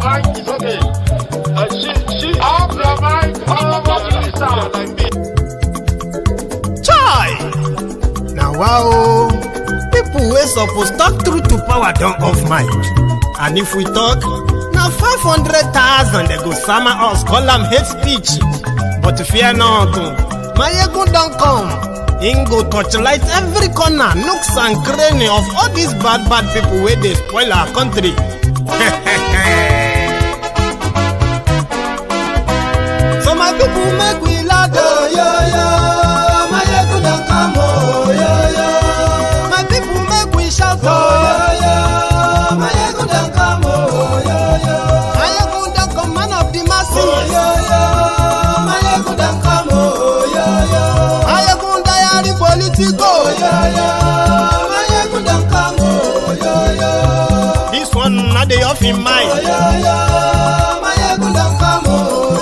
mic is okay. She off your mic. Chai! Now wow, people wey suppose talk truth to power don't off mic. And if we talk, now 500,000 they go summer us, call them hate speech. But fear not, Maiyegun don't come. Him go torchlight every corner, nooks and cranny of all these bad people where they spoil our country. So my people make we laugh, yo yo. Maiyegun don't come, oh yo yo. My people make we shout, oh yo yo. Maiyegun don't come, oh yo yo. Maiyegun don't come, man of the masses, oh yo yo. Maiyegun don't come, oh yo yo. Maiyegun diary Politico, yeah, yeah. Maiyegun don't come, oh, yeah, yeah. This one not the off in mind. Oh, yeah, yeah. Maiyegun don't come, oh,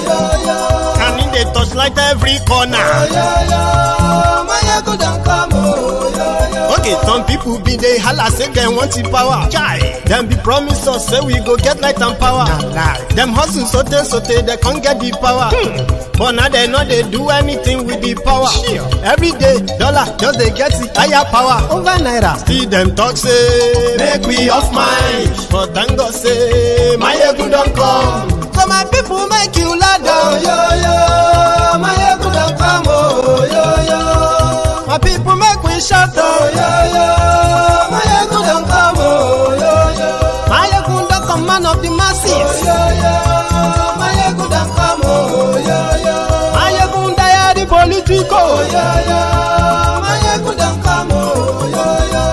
yeah, yeah. Can in the touchlight every corner. Oh, yeah, yeah. Maiyegun don't come, oh, yeah, yeah. Okay, some people be they holla say they want the power. Chai. Them be promise us say we go get light and power. Nah. Them hustle sote they can't get the power. But now they know they do anything with the power. Sure. Every day, dollar, just they get the higher power. Over naira. See them talk say, make we off mind. But thank God say, Maiyegun don't come. So my people make you laugh, oh yo yo. Maiyegun don't come, oh yo yo. My people make we shout, oh yo yo. Maiyegun don't come, oh yo yo. Maiyegun don't come, man of the masses, oh yo yo. Maiyegun don't come, oh yo yo. Maiyegun diary Politico, oh yo yo. Maiyegun don't come, oh yo yo.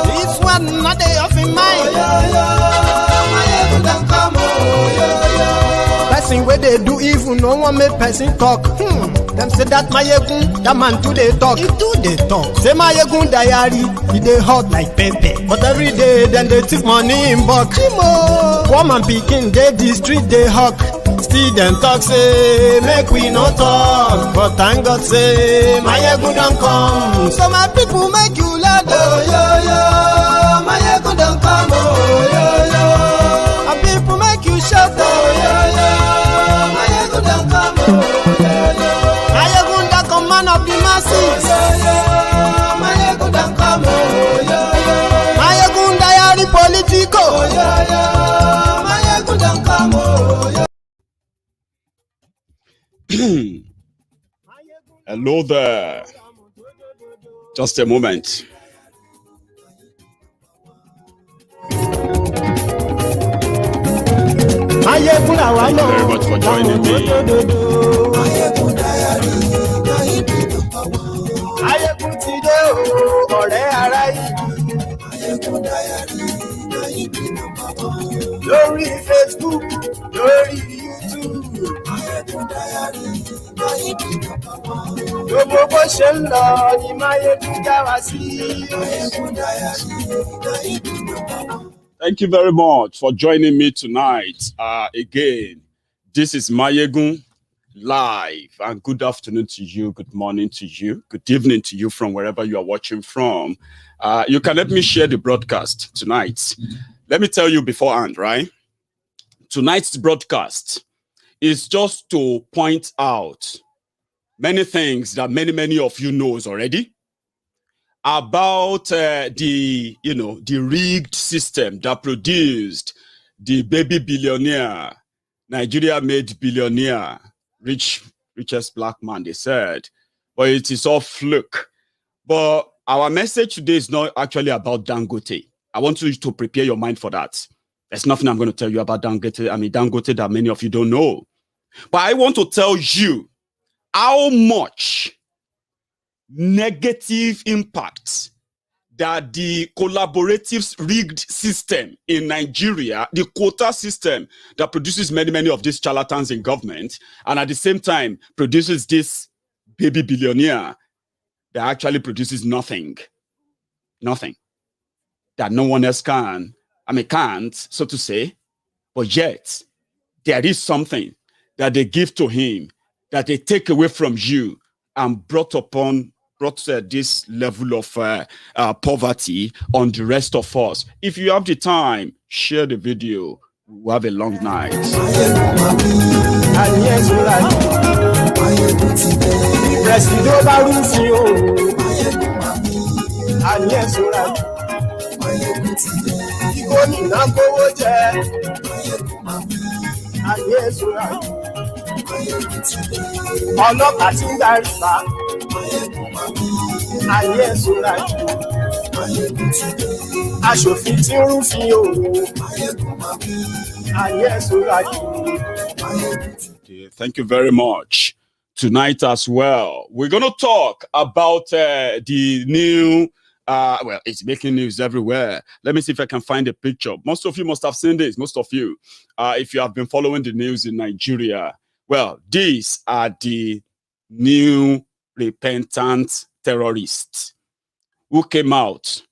This one not they off in mind, oh yo yo. Maiyegun don't come, oh yo yo. Person where they do evil, no one make person talk. Them say that Maiyegun, that man too they talk. He too they talk. Say Maiyegun diary, he they hot like pepper. But every day then they take money in bulk. Woman picking they the street they hawk. Still them talk say make we no talk. But thank God say Maiyegun don't come. So my people make you laugh, oh yo yo. Maiyegun don't come, oh yo yo. My people make you shout, oh yo yo. Maiyegun don't come, oh yo yo. Maiyegun don't come, man of the masses, oh yo yo. Maiyegun don't come, oh yo yo. Maiyegun diary Politico, oh yo yo. Maiyegun don't come, oh yo. Hello there. Just a moment. Thank you very much for joining me. Lórí Facebook, lórí YouTube. Gbogbo bó ṣe ń lọ ni Maiyegun já wa sí. Thank you very much for joining me tonight. Again, this is Maiyegun live, and good afternoon to you, good morning to you, good evening to you from wherever you are watching from. You can help me share the broadcast tonight. Let me tell you beforehand, right? Tonight's broadcast is just to point out many things that many of you knows already about the rigged system that produced the baby billionaire, Nigeria-made billionaire, richest black man, they said. But it is all fluke. But our message today is not actually about Dangote. I want you to prepare your mind for that. There's nothing I'm going to tell you about Dangote that many of you don't know. But I want to tell you how much negative impact that the collaborative rigged system in Nigeria, the quota system that produces many of these charlatans in government, and at the same time produces this baby billionaire that actually produces nothing. That no one else can't, so to say, but yet there is something that they give to him, that they take away from you and brought this level of poverty on the rest of us. If you have the time, share the video, we'll have a long night. Ọlọ́pàá tí ń darí pa ayé ìṣúra aṣòfin tí ń rúfin òwò ayé ìṣúra. Thank you very much. Tonight as well, we're going to talk about the new, well, it's making news everywhere. Let me see if I can find a picture. Most of you must have seen this, most of you, if you have been following the news in Nigeria. Well, these are the new repentant terrorists who came out.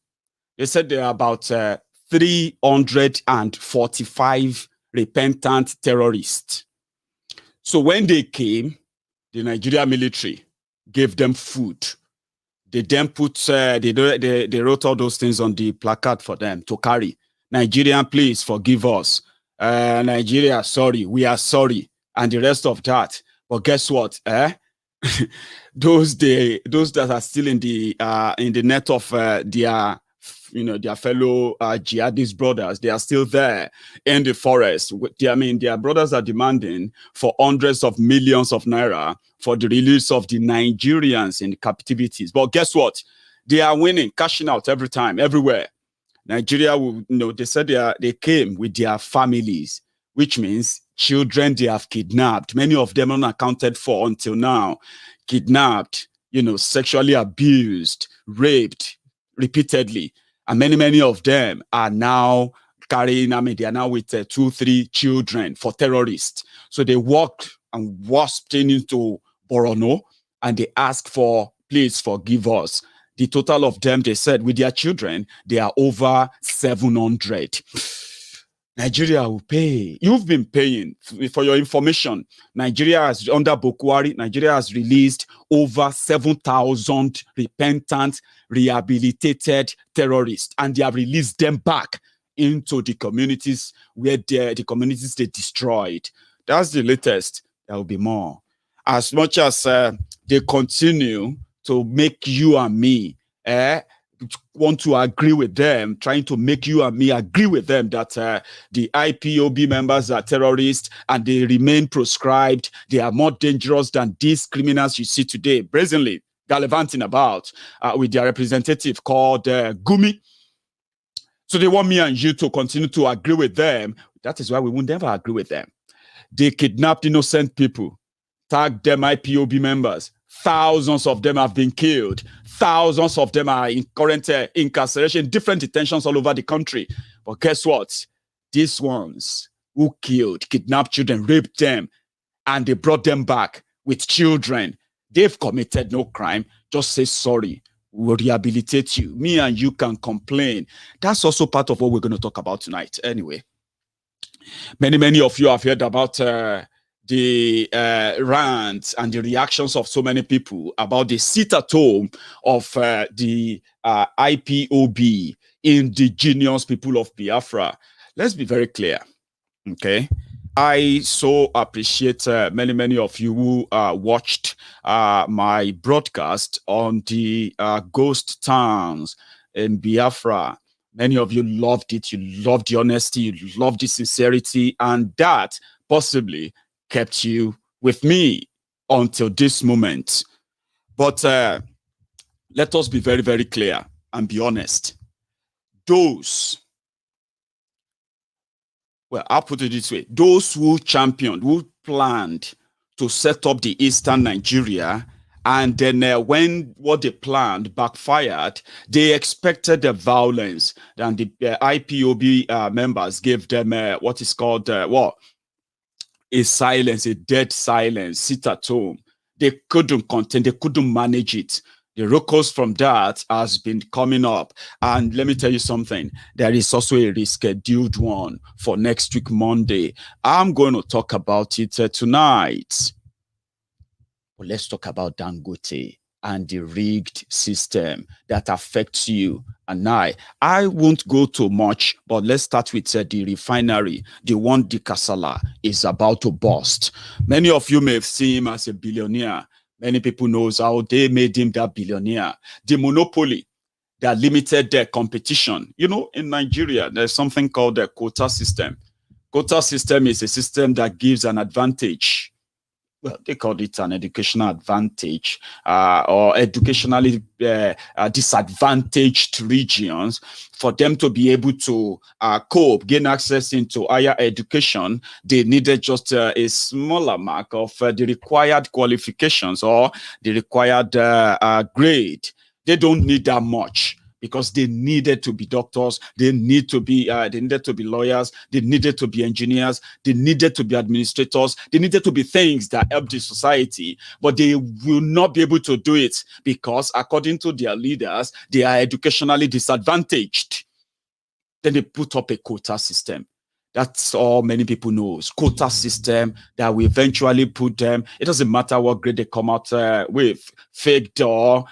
They said there are about 345 repentant terrorists. So when they came, the Nigerian military gave them food. They then put, they wrote all those things on the placard for them to carry. Nigerian, please forgive us. Nigeria, sorry, we are sorry. And the rest of that. But guess what? Those that are still in the net of their fellow jihadist brothers, they are still there in the forest. Their brothers are demanding for hundreds of millions of naira for the release of the Nigerians in captivities. But guess what? They are winning, cashing out every time, everywhere. Nigeria, they said they came with their families, which means children they have kidnapped, many of them unaccounted for until now, kidnapped, sexually abused, raped repeatedly. And many of them are now carrying, they are now with 2-3 children for terrorists. So they walked and wasped into Borono and they asked for, please forgive us. The total of them, they said, with their children, they are over 700. Nigeria will pay. You've been paying. For your information, Nigeria has, under Boko Haram, Nigeria has released over 7,000 repentant, rehabilitated terrorists, and they have released them back into the communities where the communities they destroyed. That's the latest. There will be more. As much as they continue to make you and me want to agree with them, trying to make you and me agree with them that the IPOB members are terrorists and they remain proscribed. They are more dangerous than these criminals you see today, brazenly gallivanting about with their representative called Gumi. So they want me and you to continue to agree with them. That is why we will never agree with them. They kidnapped innocent people, tagged them IPOB members. Thousands of them have been killed. Thousands of them are in current incarceration, different detentions all over the country. But guess what? These ones who killed, kidnapped children, raped them, and they brought them back with children. They've committed no crime. Just say sorry. We'll rehabilitate you. Me and you can complain. That's also part of what we're going to talk about tonight. Anyway, many of you have heard about the rants and the reactions of so many people about the sit-at-home of the IPOB, indigenous people of Biafra. Let's be very clear, okay? I so appreciate many of you who watched my broadcast on the ghost towns in Biafra. Many of you loved it. You loved the honesty. You loved the sincerity. And that possibly kept you with me until this moment. But let us be very clear and be honest. Those, well, I'll put it this way. Those who championed, who planned to set up the Eastern Nigeria, and then when what they planned backfired, they expected the violence. And the IPOB members gave them what is called, a silence, a dead silence, sit at home. They couldn't contain, they couldn't manage it. The Ruckus from that has been coming up. And let me tell you something. There is also a rescheduled one for next week, Monday. I'm going to talk about it tonight. Well, let's talk about Dangote and the rigged system that affects you and I won't go too much, but let's start with the refinery, the one the Kasala is about to burst. Many of you may have seen him as a billionaire. Many people knows how they made him that billionaire. The monopoly that limited their competition. You know, in Nigeria, there's something called the quota system. Quota system is a system that gives an advantage. Well, they called it an educational advantage or educationally disadvantaged regions for them to be able to cope, gain access into higher education. They needed just a smaller mark of the required qualifications or the required grade. They don't need that much, because they needed to be doctors, they needed to be lawyers, they needed to be engineers, they needed to be administrators, they needed to be things that help the society, but they will not be able to do it because, according to their leaders, they are educationally disadvantaged. Then they put up a quota system. That's all many people know. Quota system that will eventually put them, it doesn't matter what grade they come out with, faked or,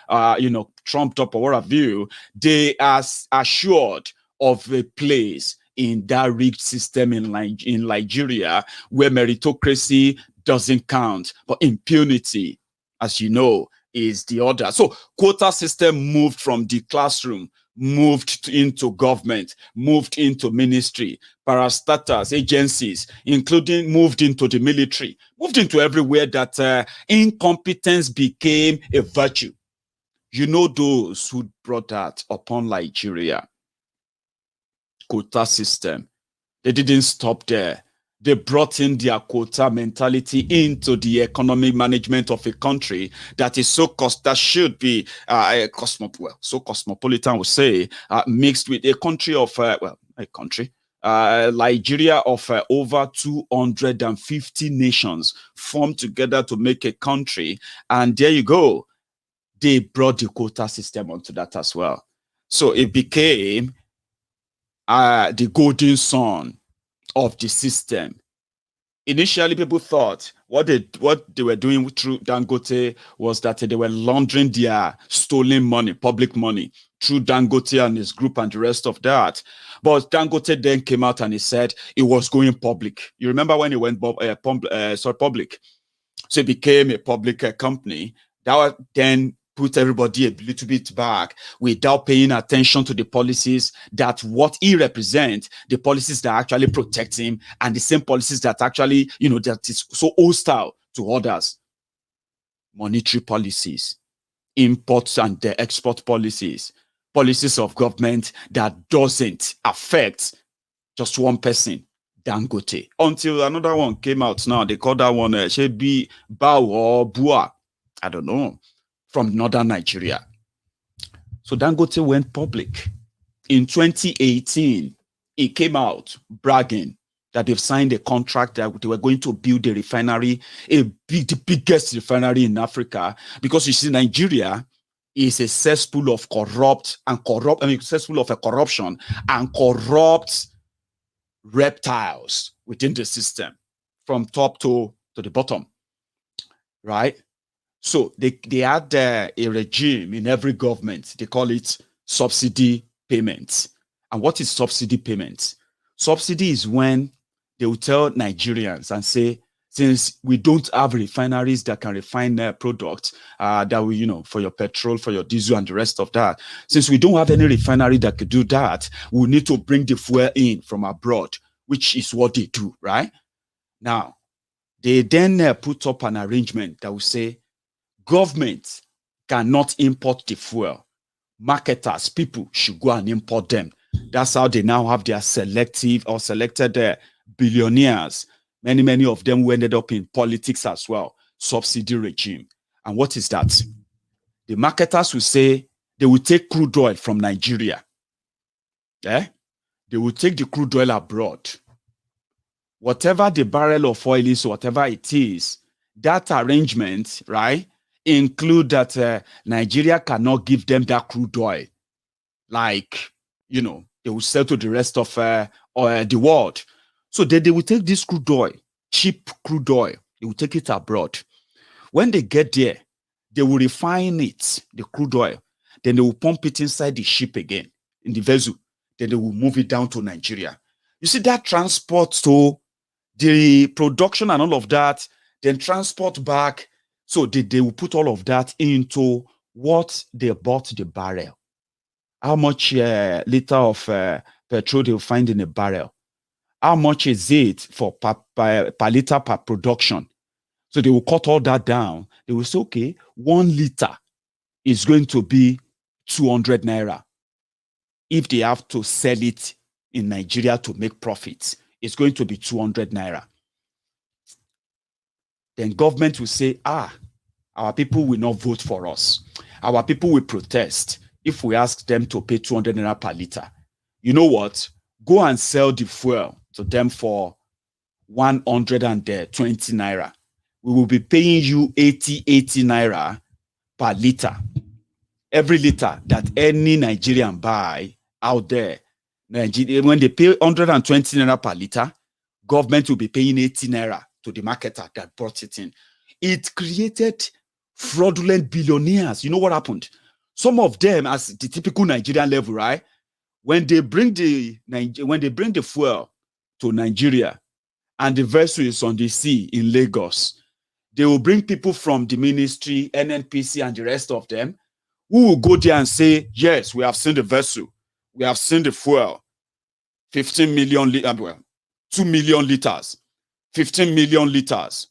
trumped up or what have you, they are assured of a place in that rigged system in Nigeria where meritocracy doesn't count, but impunity, as you know, is the order. So quota system moved from the classroom, moved into government, moved into ministry, parastatals, agencies, including moved into the military, moved into everywhere that incompetence became a virtue. You know those who brought that upon Nigeria. Quota system. They didn't stop there. They brought in their quota mentality into the economic management of a country that is that should be so cosmopolitan, we say, mixed with a country of Nigeria of over 250 nations formed together to make a country, and there you go. They brought the quota system onto that as well. So it became the golden son of the system. Initially, people thought what they were doing through Dangote was that they were laundering their stolen money, public money, through Dangote and his group and the rest of that. But Dangote then came out and he said it was going public. You remember when it went public? So it became a public company. That then put everybody a little bit back without paying attention to the policies that what he represents, the policies that actually protect him, and the same policies that actually, that is so hostile to others. Monetary policies, import and the export policies, policies of government that doesn't affect just one person, Dangote. Until another one came out now, they call that one Shebi Bao or Bua. I don't know. From northern Nigeria. So Dangote went public. In 2018, he came out bragging that they've signed a contract that they were going to build a refinery, the biggest refinery in Africa, because you see, Nigeria is a cesspool of cesspool of corruption and corrupt reptiles within the system, from top to the bottom, right? So they had a regime in every government. They call it subsidy payments. And what is subsidy payments? Subsidy is when they will tell Nigerians and say, since we don't have refineries that can refine their products that we, for your petrol, for your diesel and the rest of that, since we don't have any refinery that could do that, we need to bring the fuel in from abroad, which is what they do, right? Now, they then put up an arrangement that will say, government cannot import the fuel. Marketers, people should go and import them. That's how they now have their selected billionaires. Many of them who ended up in politics as well. Subsidy regime. And what is that? The marketers will say they will take crude oil from Nigeria. They will take the crude oil abroad. Whatever the barrel of oil is, whatever it is, that arrangement, right, include that Nigeria cannot give them that crude oil. Like, they will sell to the rest of the world. So they will take this crude oil, cheap crude oil, they will take it abroad. When they get there, They will refine it, the crude oil. Then they will pump it inside the ship again, in the vessel. Then they will move it down to Nigeria. You see that transport to the production and all of that, then transport back. So they will put all of that into what they bought the barrel. How much liter of petrol they will find in a barrel? How much is it for per liter per production? So they will cut all that down. They will say, okay, 1 liter is going to be 200 naira. If they have to sell it in Nigeria to make profits, it's going to be 200 naira. Then government will say, our people will not vote for us. Our people will protest if we ask them to pay 200 naira per liter. You know what? Go and sell the fuel to them for 120 naira. We will be paying you 80 naira per liter. Every liter that any Nigerian buy out there, when they pay 120 naira per liter, government will be paying 80 naira to the marketer that brought it in. It created fraudulent billionaires. You know what happened? Some of them, as the typical Nigerian level, right? When they bring the fuel to Nigeria and the vessel is on the sea in Lagos, they will bring people from the ministry, NNPC, and the rest of them who will go there and say, yes, we have seen the vessel. We have seen the fuel. 15 million, 2 million liters, 15 million liters,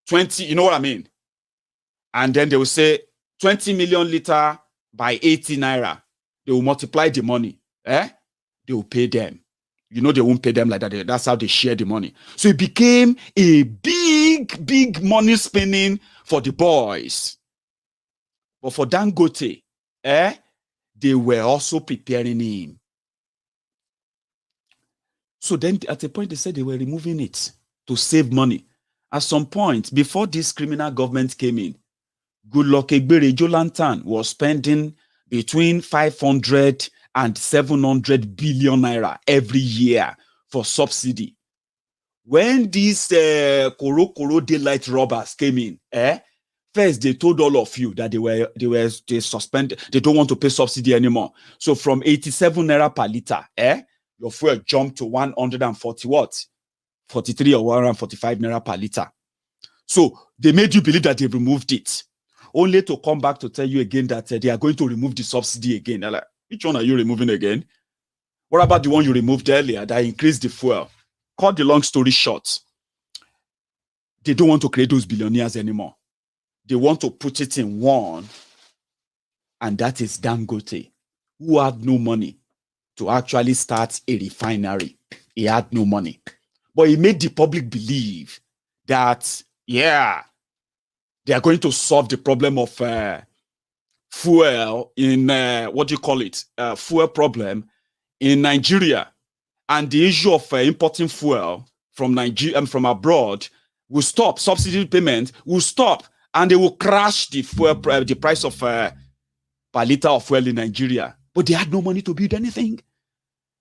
20, you know what I mean? And then they will say 20 million liter by 80 naira. They will multiply the money. They will pay them. You know, they won't pay them like that. That's how they share the money. So it became a big money spinning for the boys. But for Dangote, they were also preparing him. So then at a point, they said they were removing it to save money. At some point, before this criminal government came in, Goodluck Egbere Jolantan was spending between 500 and 700 billion naira every year for subsidy. When these Koro daylight robbers came in, first they told all of you that they suspended, they don't want to pay subsidy anymore. So from 87 naira per liter, your fuel jumped to 140 what? 43 or 145 naira per liter. So they made you believe that they removed it, only to come back to tell you again that they are going to remove the subsidy again. They're like, which one are you removing again? What about the one you removed earlier that increased the fuel? Cut the long story short, they don't want to create those billionaires anymore. They want to put it in one, and that is Dangote, who had no money to actually start a refinery. He had no money. But he made the public believe that, yeah, they are going to solve the problem of fuel in, fuel problem in Nigeria. And the issue of importing fuel from Nigeria and from abroad will stop. Subsidy payment will stop. And they will crash the fuel, the price of per liter of fuel in Nigeria. But they had no money to build anything,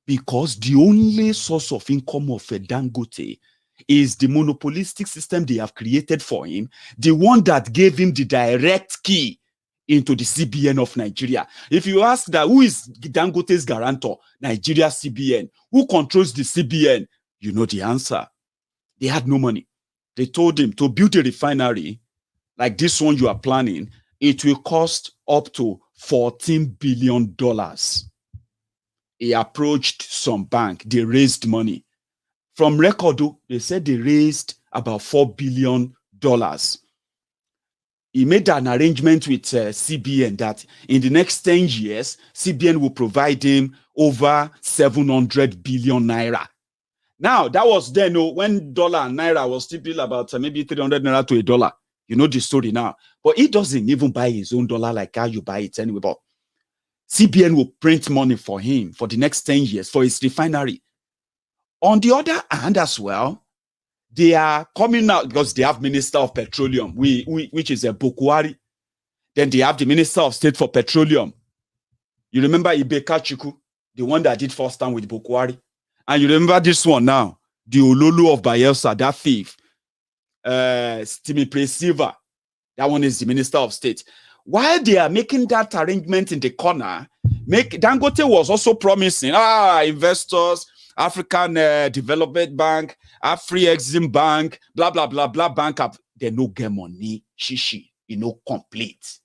because the only source of income of Dangote is the monopolistic system they have created for him, the one that gave him the direct key into the CBN of Nigeria. If you ask that, who is Dangote's guarantor? Nigeria CBN. Who controls the CBN? You know the answer. They had no money. They told him to build a refinery like this one you are planning, it will cost up to $14 billion. He approached some bank. They raised money. From record, they said they raised about $4 billion. He made an arrangement with CBN that in the next 10 years, CBN will provide him over 700 billion naira. Now, that was then when dollar and naira was still about maybe 300 naira to a dollar. You know the story now. But he doesn't even buy his own dollar like how you buy it anyway. But CBN will print money for him for the next 10 years for his refinery. On the other hand as well, they are coming out because they have Minister of Petroleum, which is a Boko Haram. Then they have the Minister of State for Petroleum. You remember Ibeka Chiku, the one that did first time with Boko Haram. And you remember this one now, the Ololo of Bayelsa, that thief, Stimi Silva. That one is the Minister of State. while they are making that arrangement in the corner, Dangote was also promising, investors, African Development Bank, Afri-Exim Bank, blah, blah, blah, blah, bank up. They no get money, shishi, complete.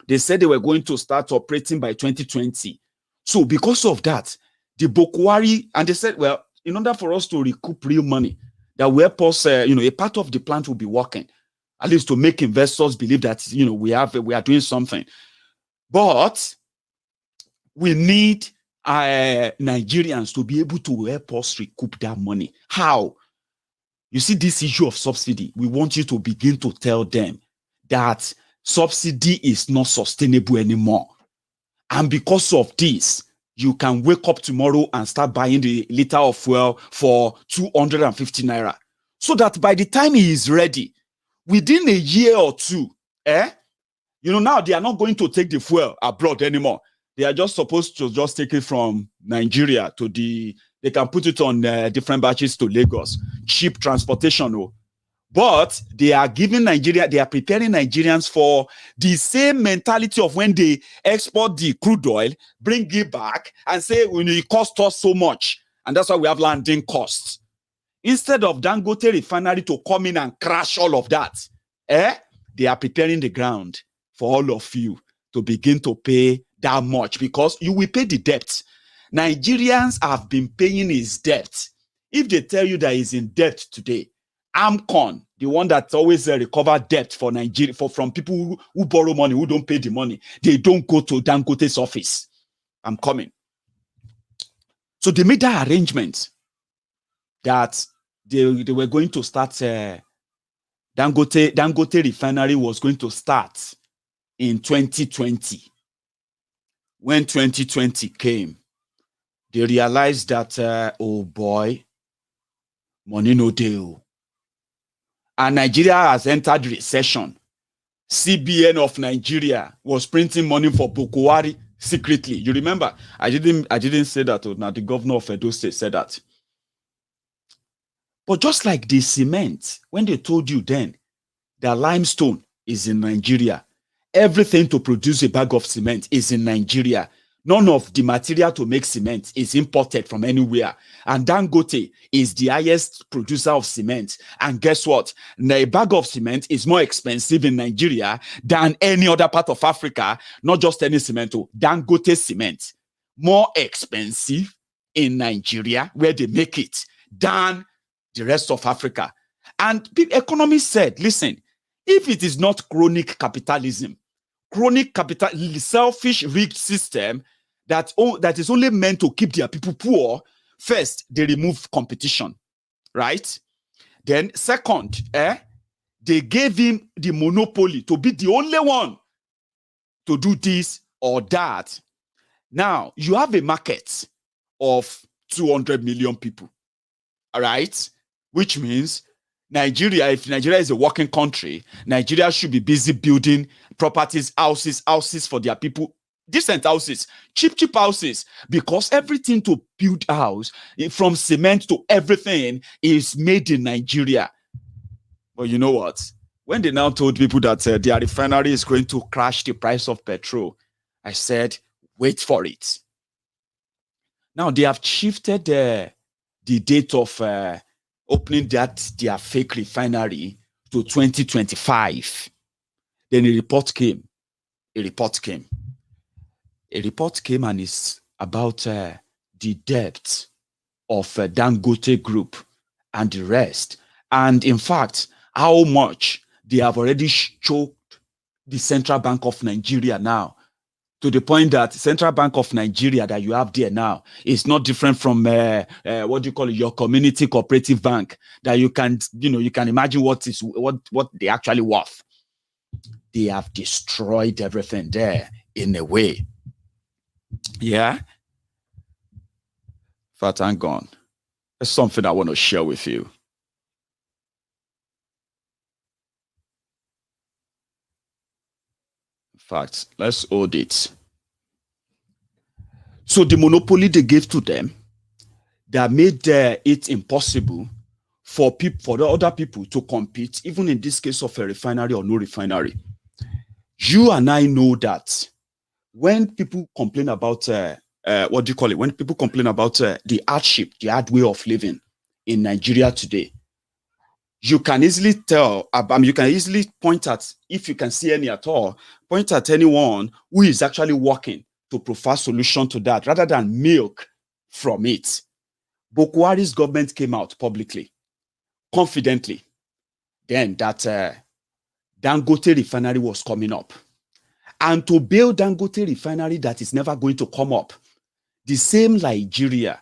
They said they were going to start operating by 2020. So because of that, the Boko Haram, and they said, well, in order for us to recoup real money, that will help us, a part of the plant will be working, at least to make investors believe that, we are doing something. But we need Nigerians to be able to help us recoup that money. How? You see, this issue of subsidy, we want you to begin to tell them that subsidy is not sustainable anymore. And because of this, you can wake up tomorrow and start buying the liter of fuel for 250 naira. So that by the time he is ready, within a year or two, now they are not going to take the fuel abroad anymore. They are just supposed to just take it from Nigeria to they can put it on different batches to Lagos. Cheap transportation. But they are giving Nigeria, they are preparing Nigerians for the same mentality of when they export the crude oil, bring it back and say, it cost us so much. And that's why we have landing costs. Instead of Dangote Refinery to come in and crash all of that, they are preparing the ground for all of you to begin to pay that much, because you will pay the debt. Nigerians have been paying his debt. If they tell you that he's in debt today, AMCON, the one that always recover debt for Nigeria, from people who borrow money, who don't pay the money, they don't go to Dangote's office. I'm coming. So they made that arrangement that they were going to start, Dangote Refinery was going to start in 2020. When 2020 came, they realized that, oh boy, money no deal. And Nigeria has entered recession. CBN of Nigeria was printing money for Boko Haram secretly. You remember? I didn't say that. Now the governor of Edo State said that. But just like the cement, when they told you then that limestone is in Nigeria, everything to produce a bag of cement is in Nigeria. None of the material to make cement is imported from anywhere. And Dangote is the highest producer of cement. And guess what? A bag of cement is more expensive in Nigeria than any other part of Africa. Not just any cement. Dangote cement. More expensive in Nigeria, where they make it, than the rest of Africa. And economists said, listen, if it is not chronic capitalism, selfish, rigged system that is only meant to keep their people poor, first, they remove competition, right? Then, second, they gave him the monopoly to be the only one to do this or that. Now, you have a market of 200 million people, all right? Which means Nigeria, if Nigeria is a working country, Nigeria should be busy building properties, houses for their people, decent houses, cheap houses, because everything to build a house, from cement to everything, is made in Nigeria. But you know what? When they now told people that their refinery is going to crash the price of petrol, I said, wait for it. Now they have shifted the date of opening their fake refinery to 2025. Then a report came and it's about the debt of Dangote Group and the rest. And in fact, how much they have already choked the Central Bank of Nigeria now, to the point that Central Bank of Nigeria that you have there now is not different from your community cooperative bank, that you can imagine what they actually worth. They have destroyed everything there in a way. Yeah. But I'm gone. There's something I want to share with you. In fact, let's hold it. So the monopoly they gave to them, that made it impossible for the other people to compete, even in this case of a refinery or no refinery. You and I know that when people complain about what do you call it? When people complain about the hardship, the hard way of living in Nigeria today, you can easily tell, you can easily point at, if you can see any at all, point at anyone who is actually working to provide solution to that rather than milk from it. Boko Haram's government came out publicly, confidently, then that Dangote Refinery was coming up. And to build Dangote Refinery that is never going to come up, the same Nigeria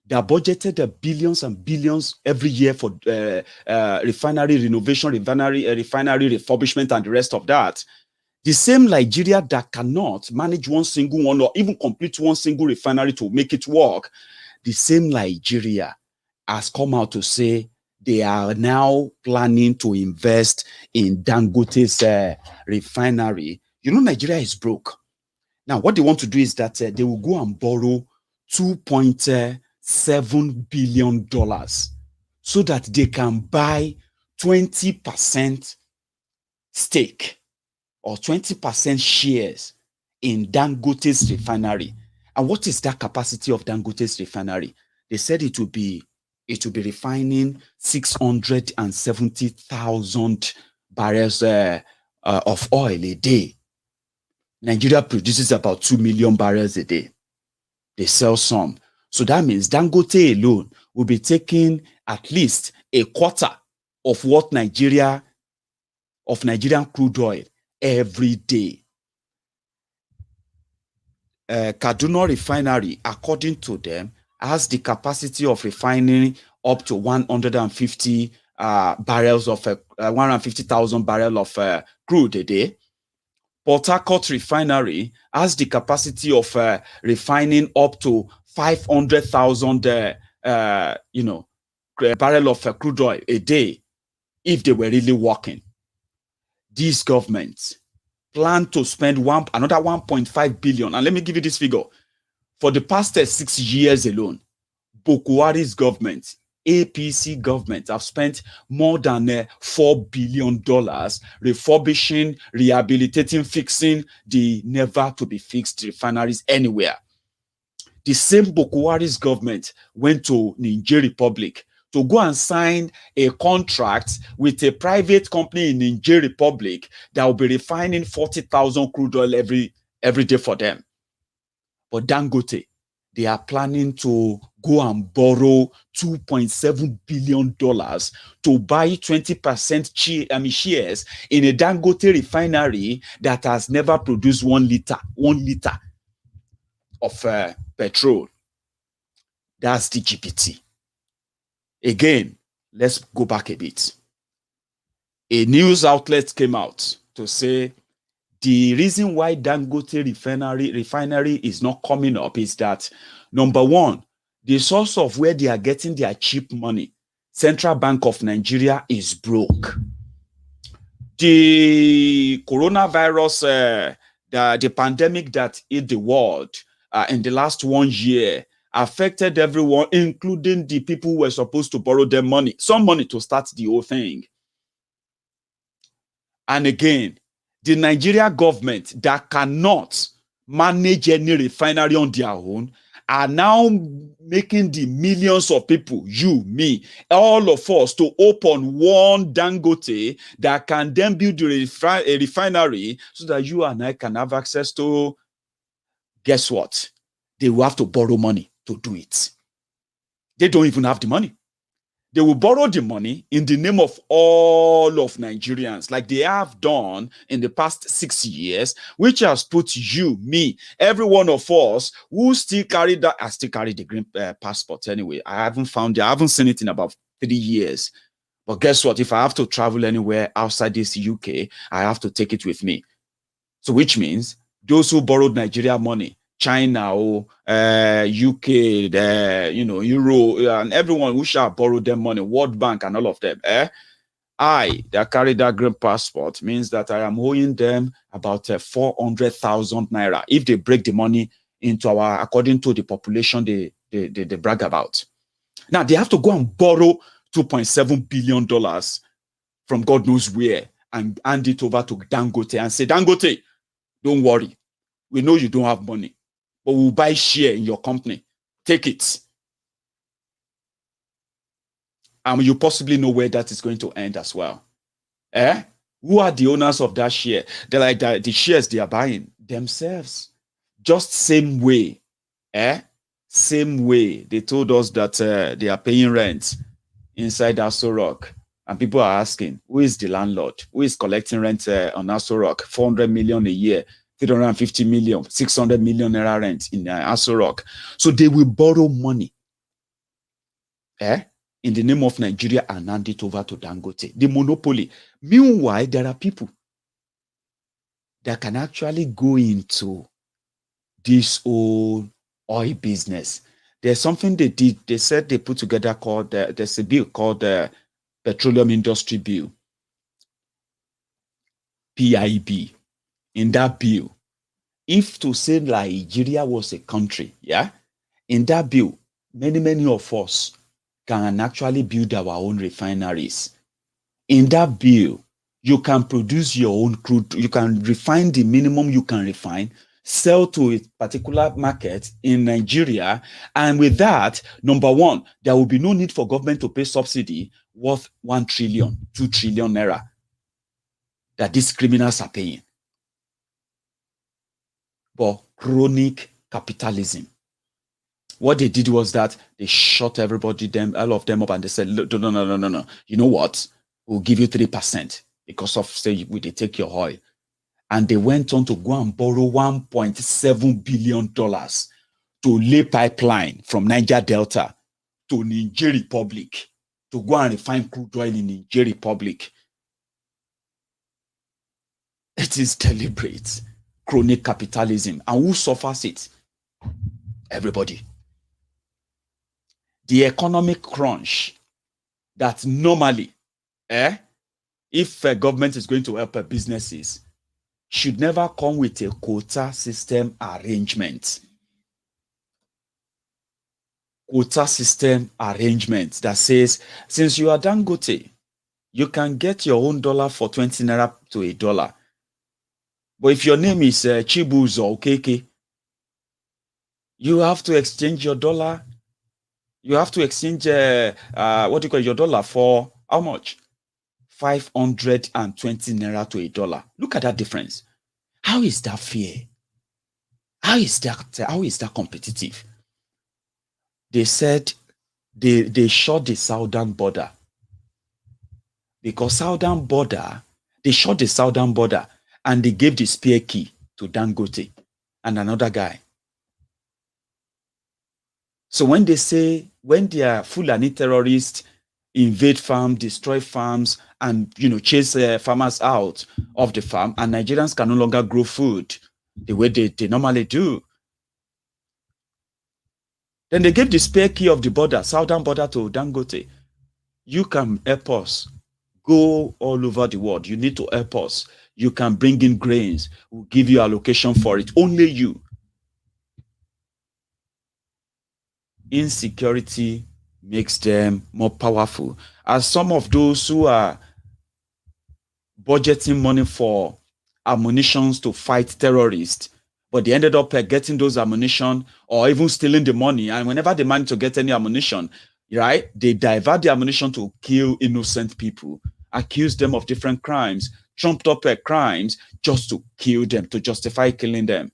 that budgeted the billions and billions every year for refinery renovation, refinery refurbishment, and the rest of that, the same Nigeria that cannot manage one single one or even complete one single refinery to make it work, the same Nigeria has come out to say they are now planning to invest in Dangote's refinery. You know, Nigeria is broke. Now, what they want to do is that they will go and borrow $2.7 billion so that they can buy 20% stake or 20% shares in Dangote's refinery. And what is that capacity of Dangote's refinery? They said it will be refining 670,000 barrels of oil a day. Nigeria produces about 2 million barrels a day. They sell some. So that means Dangote alone will be taking at least a quarter of what Nigerian crude oil every day. Kaduna Refinery, according to them, has the capacity of refining up to 150 barrels of 150,000 barrels of crude a day. Port Harcourt Refinery has the capacity of refining up to 500,000 barrel of crude oil a day if they were really working. These governments plan to spend another 1.5 billion. And let me give you this figure. For the past 6 years alone, Boko Haram's government, APC government, have spent more than $4 billion refurbishing, rehabilitating, fixing the never-to-be-fixed refineries anywhere. The same Boko Haram's government went to Niger Republic to go and sign a contract with a private company in Niger Republic that will be refining 40,000 crude oil every day for them. But Dangote, they are planning to go and borrow $2.7 billion to buy 20% shares in a Dangote refinery that has never produced 1 liter of petrol. That's the GPT. Again, let's go back a bit. A news outlet came out to say the reason why Dangote refinery is not coming up is that, number one, the source of where they are getting their cheap money, Central Bank of Nigeria, is broke. The coronavirus, the pandemic that hit the world in the last 1 year affected everyone, including the people who were supposed to borrow them money, some money to start the whole thing. And again, the Nigeria government that cannot manage any refinery on their own are now making the millions of people, you, me, all of us, to open one Dangote that can then build a refinery so that you and I can have access to, guess what? They will have to borrow money to do it. They don't even have the money. They will borrow the money in the name of all of Nigerians, like they have done in the past 6 years, which has put you, me, every one of us who still carry that. I still carry the green passport anyway. I haven't seen it in about 3 years. But guess what? If I have to travel anywhere outside this UK, I have to take it with me. So which means those who borrowed Nigeria money, China or UK, Euro, and everyone who shall borrow them money, World Bank and all of them, I that carry that green passport means that I am owing them about 400,000 naira if they break the money into according to the population they brag about. Now they have to go and borrow $2.7 billion from God knows where. and hand it over to Dangote and say, Dangote, don't worry. We know you don't have money, but we'll buy share in your company. Take it. And you possibly know where that is going to end as well. Who are the owners of that share? They're like the shares they are buying themselves. Just same way. Same way they told us that they are paying rent inside Aso Rock. And people are asking, who is the landlord? Who is collecting rent on Aso Rock? 400 million a year, 350 million, 600 million naira rent in Aso Rock. So they will borrow money in the name of Nigeria and hand it over to Dangote, the monopoly. Meanwhile, there are people that can actually go into this old oil business. There's something they did. They said they put together called, there's a bill called the Petroleum Industry Bill, PIB. In that bill, if to say Nigeria was a country, in that bill, many of us can actually build our own refineries. In that bill, you can produce your own crude, you can refine the minimum you can refine, sell to a particular market in Nigeria, and with that, number one, there will be no need for government to pay subsidy worth 1 trillion, 2 trillion naira that these criminals are paying. But chronic capitalism. What they did was that they shut everybody, all of them up, and they said, no. You know what? We'll give you 3% because of, say, we take your oil. And they went on to go and borrow $1.7 billion to lay pipeline from Niger Delta to Niger Republic to go and refine crude oil in Niger Republic. It is deliberate, chronic capitalism. And who suffers it? Everybody. The economic crunch that normally, if a government is going to help businesses, should never come with a quota system arrangement. Quota system arrangement that says, since you are Dangote, you can get your own dollar for 20 naira to $1. But if your name is Chibuz or Okeke, you have to exchange your dollar. You have to exchange your dollar for how much? 520 naira to $1. Look at that difference. How is that fair? How is that competitive? They said they shut the southern border. Because they shut the southern border and they gave the spare key to Dangote and another guy. So when they are Fulani terrorists invade farms, destroy farms, and chase farmers out of the farm, and Nigerians can no longer grow food the way they normally do, then they gave the spare key of the border, southern border, to Dangote. You can help us go all over the world. You need to help us. You can bring in grains. We'll give you allocation for it. Only you. Insecurity makes them more powerful. As some of those who are budgeting money for ammunition to fight terrorists, but they ended up getting those ammunition or even stealing the money. And whenever they manage to get any ammunition, right, they divert the ammunition to kill innocent people, accuse them of different crimes, trumped up crimes just to kill them, to justify killing them.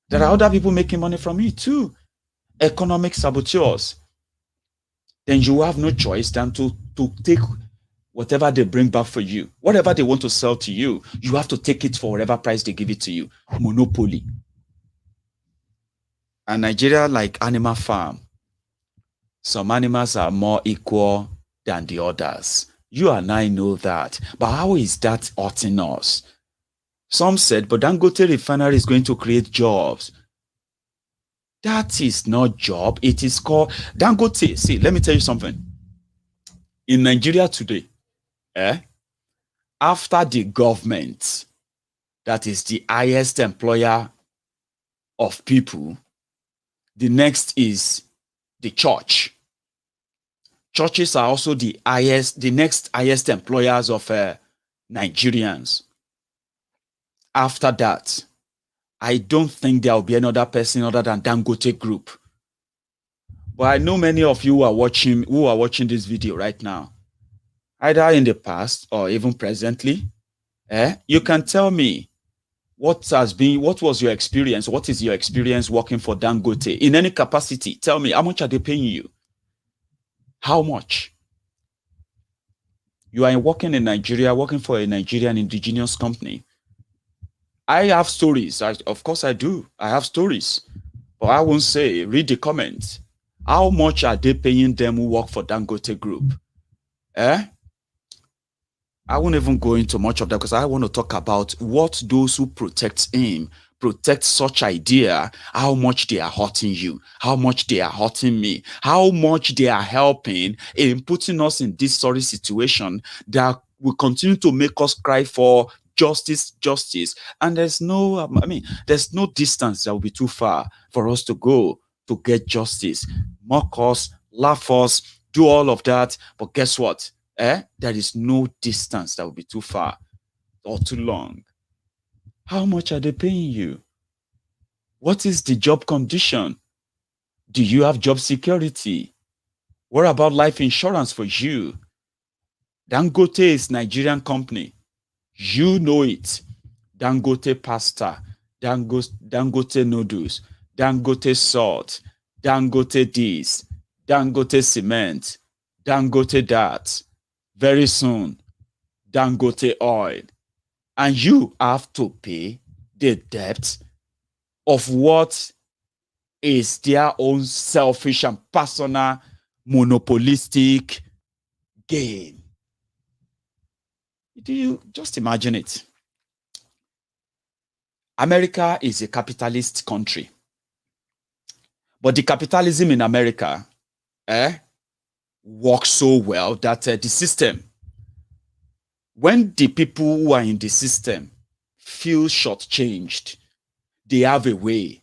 There are other people making money from it too. Economic saboteurs. Then you have no choice than to take whatever they bring back for you. Whatever they want to sell to you, you have to take it for whatever price they give it to you. Monopoly. And Nigeria, like animal farm, some animals are more equal than the others. You and I know that. But how is that hurting us? Some said, but Dangote Refinery is going to create jobs. That is not job. It is called Dangote. See, let me tell you something. In Nigeria today, after the government, that is the highest employer of people, the next is the church. Churches are also the next highest employers of Nigerians. After that, I don't think there will be another person other than Dangote Group. But I know many of you who are watching this video right now, either in the past or even presently. You can tell me what was your experience? What is your experience working for Dangote in any capacity? Tell me, how much are they paying you? How much? You are working in Nigeria, working for a Nigerian indigenous company. I have stories. Of course I do. I have stories. But I won't say, read the comments. How much are they paying them who work for Dangote Group? I won't even go into much of that because I want to talk about what those who protect him, protect such idea, how much they are hurting you, how much they are hurting me, how much they are helping in putting us in this sorry situation that will continue to make us cry for justice. And there's no, there's no distance that will be too far for us to go to get justice. Mock us, laugh us, do all of that. But guess what? There is no distance that will be too far or too long. How much are they paying you? What is the job condition? Do you have job security? What about life insurance for you? Dangote is Nigerian company. You know it. Dangote pasta, Dangote noodles, Dangote salt, Dangote this, Dangote cement, Dangote that. Very soon, Dangote oil. And you have to pay the debt of what is their own selfish and personal monopolistic gain. Do you just imagine it? America is a capitalist country. But the capitalism in America works so well that the system, when the people who are in the system feel shortchanged, they have a way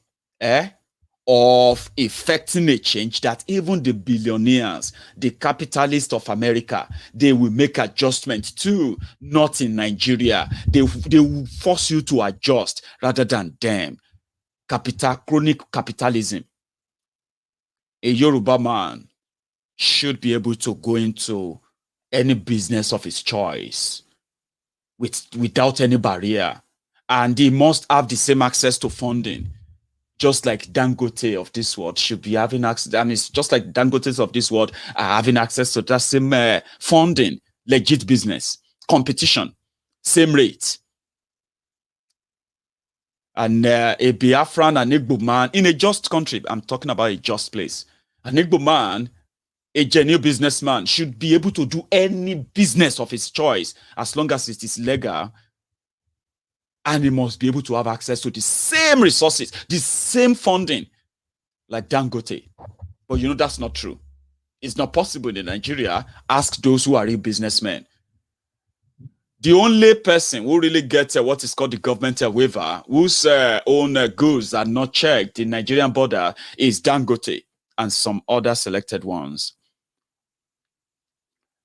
of effecting a change that even the billionaires, the capitalists of America, they will make adjustment too, not in Nigeria. They will force you to adjust rather than them. Chronic capitalism. A Yoruba man should be able to go into any business of his choice without any barrier. And he must have the same access to funding. Just like Dangote of this world should be having access. I mean, it's just like Dangotes of this world are having access to that same funding, legit business, competition, same rate. And a Biafran, an Igbo man, in a just country, I'm talking about a just place, an Igbo man, a genuine businessman should be able to do any business of his choice as long as it is legal. And he must be able to have access to the same resources, the same funding like Dangote. But you know, that's not true. It's not possible in Nigeria. Ask those who are real businessmen. The only person who really gets what is called the government waiver, whose own goods are not checked in Nigerian border, is Dangote and some other selected ones.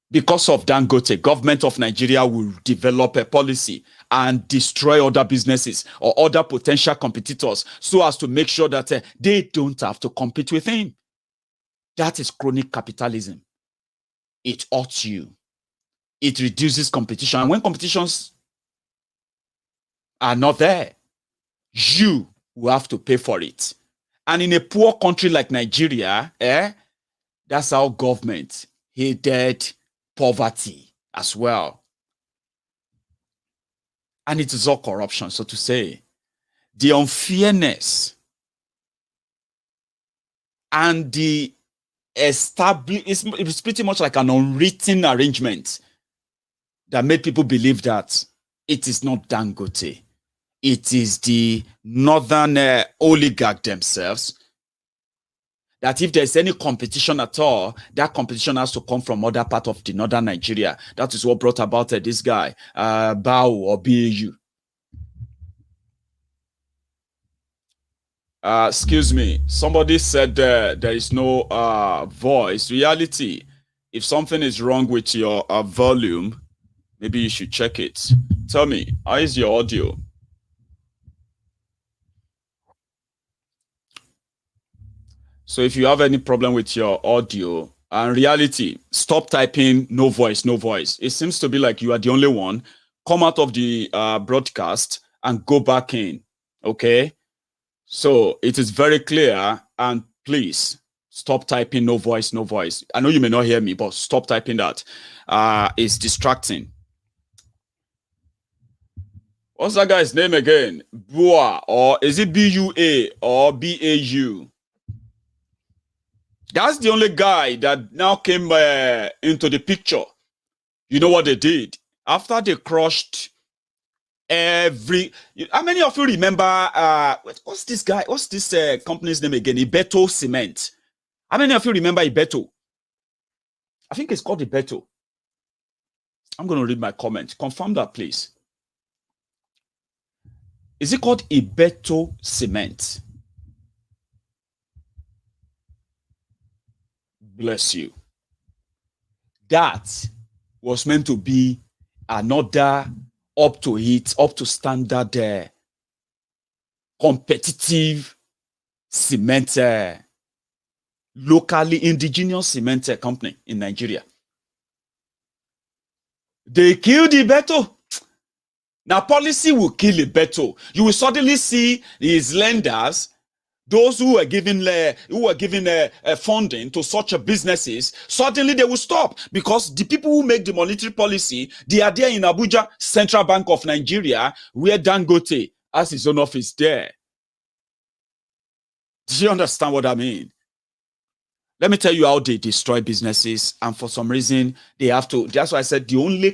Because of Dangote, government of Nigeria will develop a policy and destroy other businesses or other potential competitors so as to make sure that they don't have to compete with him. That is chronic capitalism. It hurts you. It reduces competition. And when competitions are not there, you will have to pay for it. And in a poor country like Nigeria, that's how government hated poverty as well. And it is all corruption, so to say. The unfairness and the it's pretty much like an unwritten arrangement that made people believe that it is not Dangote. It is the northern oligarch themselves. That if there's any competition at all, that competition has to come from other part of the northern Nigeria. That is what brought about this guy, Bao or BAU. Excuse me. Somebody said there is no voice. Reality, if something is wrong with your volume, Maybe you should check it. Tell me, how is your audio? So if you have any problem with your audio and reality, stop typing no voice, no voice. It seems to be like you are the only one. Come out of the broadcast and go back in. Okay. So it is very clear. And please stop typing no voice, no voice. I know you may not hear me, but stop typing that. It's distracting. What's that guy's name again? Bua, or is it B-U-A or B-A-U? That's the only guy that now came into the picture. You know what they did? After they crushed every... How many of you remember... what's this guy? What's this company's name again? Ibeto Cement. How many of you remember Ibeto? I think it's called Ibeto. I'm going to read my comment. Confirm that, please. Is it called Ibeto Cement? Bless you. That was meant to be another up to standard competitive cement, locally indigenous cement company in Nigeria. They killed Ibeto. Now policy will kill Ibeto. You will suddenly see his lenders, those who are giving funding to such businesses, suddenly they will stop because the people who make the monetary policy, they are there in Abuja, Central Bank of Nigeria, where Dangote has his own office there. Do you understand what I mean? Let me tell you how they destroy businesses, and for some reason they have to. That's why I said the only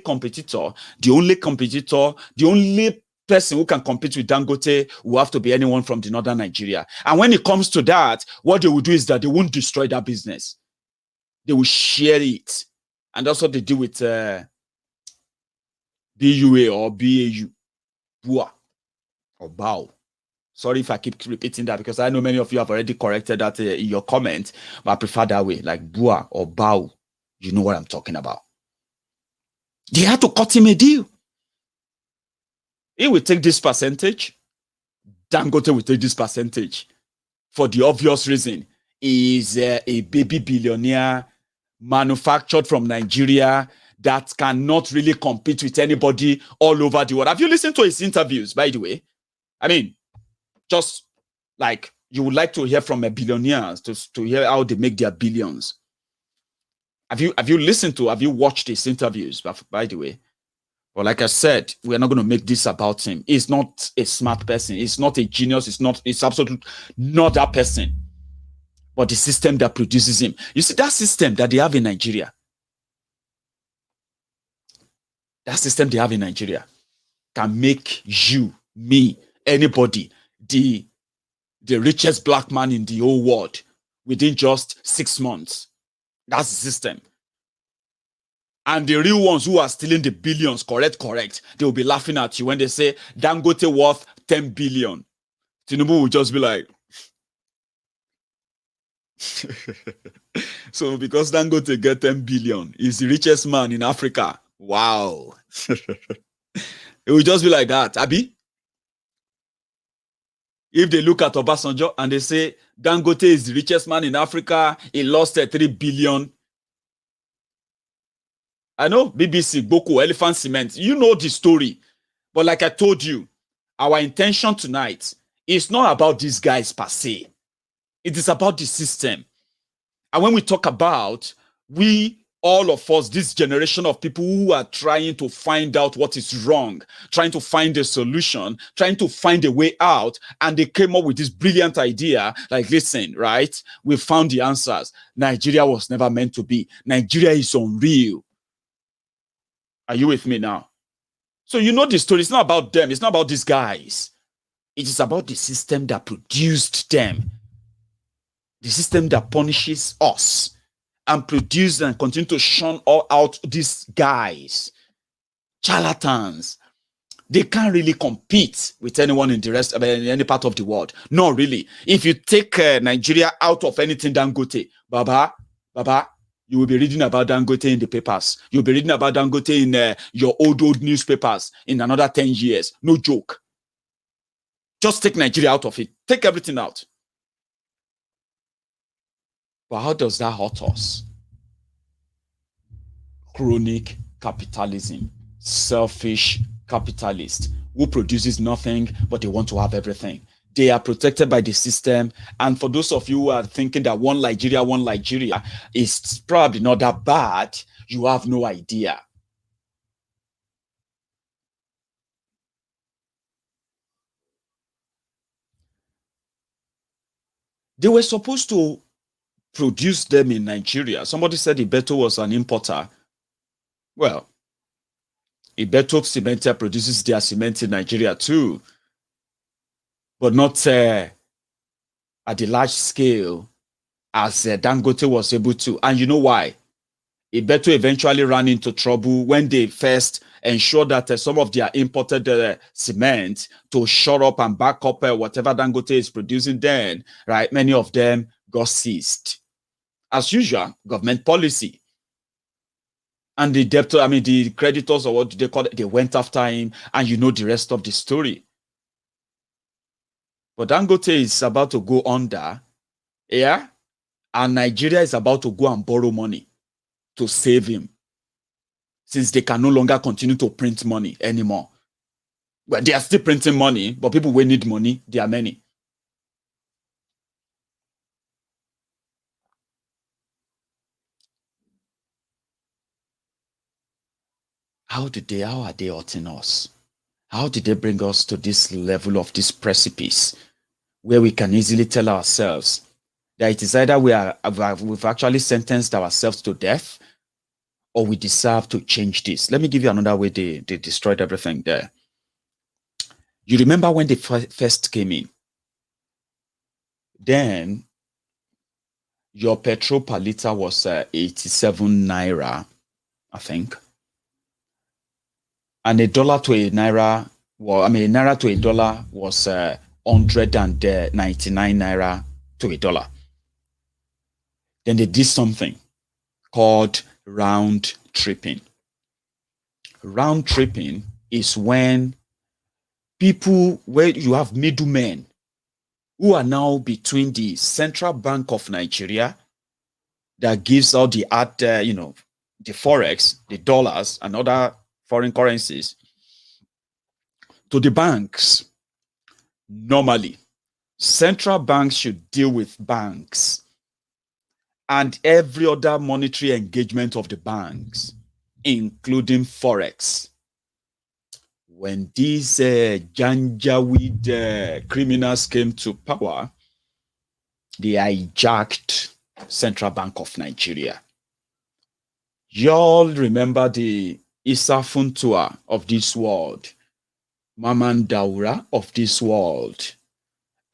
person who can compete with Dangote will have to be anyone from the northern Nigeria. And when it comes to that, what they will do is that they won't destroy that business. They will share it. And that's what they do with BUA or BAU. Bua or Bao. Sorry if I keep repeating that because I know many of you have already corrected that in your comment, but I prefer that way, like Bua or Bao. You know what I'm talking about. They had to cut him a deal. He will take this percentage. Dangote will take this percentage. For the obvious reason, he is a baby billionaire manufactured from Nigeria that cannot really compete with anybody all over the world. Have you listened to his interviews, by the way? I mean, just like you would like to hear from a billionaire to hear how they make their billions. Have you watched his interviews, by the way? Well, like I said, we're not going to make this about him. He's not a smart person. He's not a genius. It's absolutely not that person. But the system that produces him. You see, that system that they have in Nigeria, can make you, me, anybody, the richest black man in the whole world within just 6 months. That's the system. And the real ones who are stealing the billions, correct, they will be laughing at you when they say Dangote worth 10 billion. Tinubu will just be like, so because Dangote get 10 billion, he's the richest man in Africa. Wow. It will just be like that, Abi. If they look at Obasanjo and they say Dangote is the richest man in Africa, he lost 3 billion. I know BBC, Boko, Elephant Cement. You know the story. But like I told you, our intention tonight is not about these guys per se. It is about the system. And when we talk about all of us, this generation of people who are trying to find out what is wrong, trying to find a solution, trying to find a way out, and they came up with this brilliant idea, like, listen, right? We found the answers. Nigeria was never meant to be. Nigeria is unreal. Are you with me now? So you know the story. It's not about them. It's not about these guys. It is about the system that produced them. The system that punishes us and produce and continue to shun all out these guys. Charlatans. They can't really compete with anyone in the rest of any part of the world. No, really. If you take Nigeria out of anything Dangote, Baba, You will be reading about Dangote in the papers. You'll be reading about Dangote in your old newspapers in another 10 years. No joke. Just take Nigeria out of it. Take everything out. But how does that hurt us? Chronic capitalism. Selfish capitalist who produces nothing, but they want to have everything. They are protected by the system. And for those of you who are thinking that one Nigeria is probably not that bad, you have no idea. They were supposed to produce them in Nigeria. Somebody said Ibeto was an importer. Well, Ibeto Cementer produces their cement in Nigeria too, but not at the large scale as Dangote was able to. And you know why? Ibeto eventually ran into trouble when they first ensured that some of their imported cement to shore up and back up whatever Dangote is producing then, right? Many of them got seized. As usual, government policy. And the debtor, I mean, the creditors, or what do they call it? They went after him, and you know the rest of the story. But Dangote is about to go under, yeah? And Nigeria is about to go and borrow money to save him, since they can no longer continue to print money anymore. Well, they are still printing money, but people will need money. There are many. How are they hurting us? How did they bring us to this level of this precipice where we can easily tell ourselves that it is either we've actually sentenced ourselves to death, or we deserve to change this? Let me give you another way they destroyed everything there. You remember when they first came in? Then your petrol per liter was 87 naira, I think. And a dollar to a naira, well, I mean, a naira to a dollar was 199 naira to a dollar. Then they did something called round tripping. Round tripping is when where you have middlemen who are now between the Central Bank of Nigeria that gives out the the forex, the dollars and other foreign currencies to the banks. Normally, central banks should deal with banks and every other monetary engagement of the banks, including forex. When these Janjaweed criminals came to power, they hijacked Central Bank of Nigeria. Y'all remember the Issa Funtua of this world, Maman Daura of this world,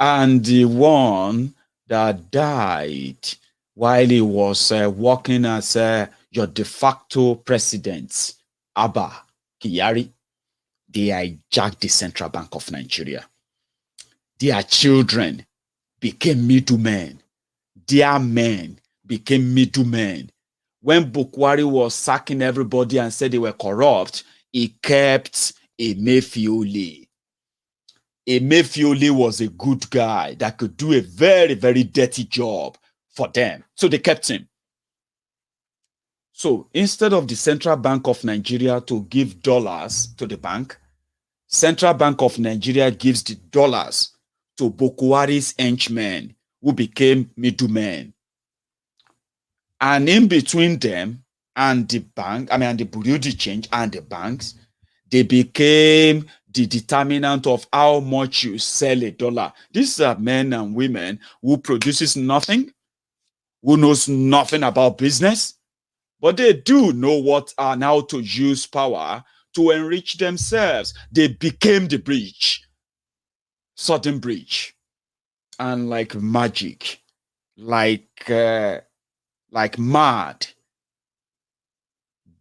and the one that died while he was working as your de facto president, Abba Kyari. They hijacked the Central Bank of Nigeria. Their children became middlemen. Their men became middlemen. When Bukwari was sacking everybody and said they were corrupt, he kept Emefiole. Emefiole was a good guy that could do a very, very dirty job for them. So they kept him. So instead of the Central Bank of Nigeria to give dollars to the bank, Central Bank of Nigeria gives the dollars to Bukwari's henchmen, who became middlemen. And in between them and the bank, and the Bureau de Change and the banks, they became the determinant of how much you sell a dollar. These are men and women who produces nothing, who knows nothing about business, but they do know what and how to use power to enrich themselves. They became the bridge, sudden bridge, and like magic, like mad,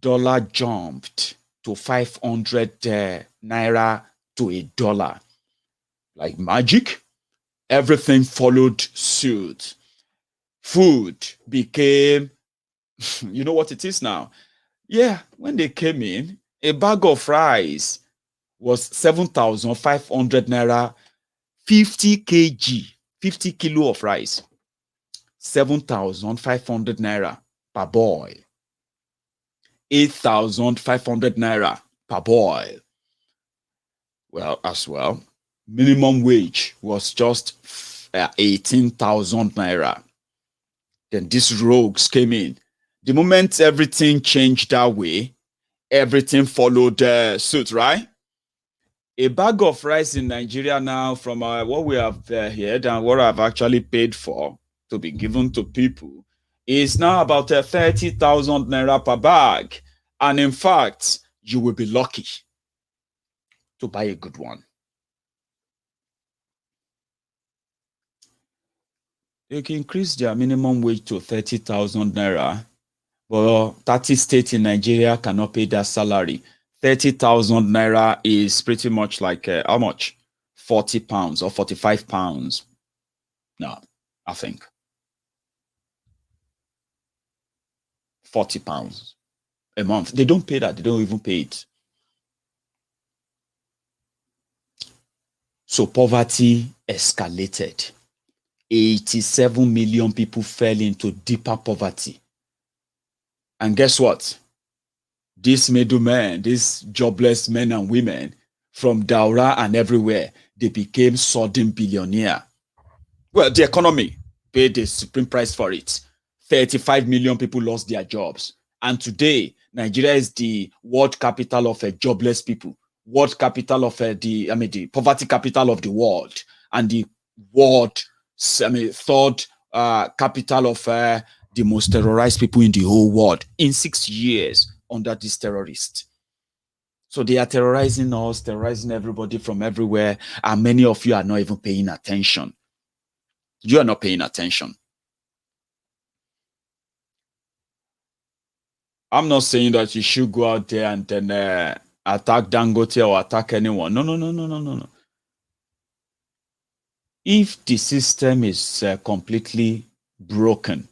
dollar jumped to 500 naira to a dollar. Like magic, everything followed suit. Food became You know what it is now? Yeah, when they came in, a bag of rice was 7,500 naira, 50 kg, 50 kilo of rice, 7,500 naira per boy, 8,500 naira per boy. Well, as well, minimum wage was just 18,000 naira. Then these rogues came in. The moment everything changed that way, everything followed suit, right? A bag of rice in Nigeria now, from what we have heard and what I've actually paid for to be given to people, is now about 30,000 naira per bag. And in fact, you will be lucky to buy a good one. They can increase their minimum wage to 30,000 naira, but 30 states in Nigeria cannot pay that salary. 30,000 naira is pretty much like how much? 40 pounds or 45 pounds. No, I think 40 pounds a month. They don't pay that. They don't even pay it. So poverty escalated. 87 million people fell into deeper poverty. And guess what? These middlemen, these jobless men and women from Daura and everywhere, they became sudden billionaire. Well, the economy paid the supreme price for it. 35 million people lost their jobs. And today, Nigeria is the world capital of jobless people, world capital of the poverty capital of the world, and the world, third capital of the most terrorized people in the whole world in 6 years under these terrorists. So they are terrorizing us, terrorizing everybody from everywhere, and many of you are not even paying attention. You are not paying attention. I'm not saying that you should go out there and then attack Dangote or attack anyone. No. If the system is completely broken,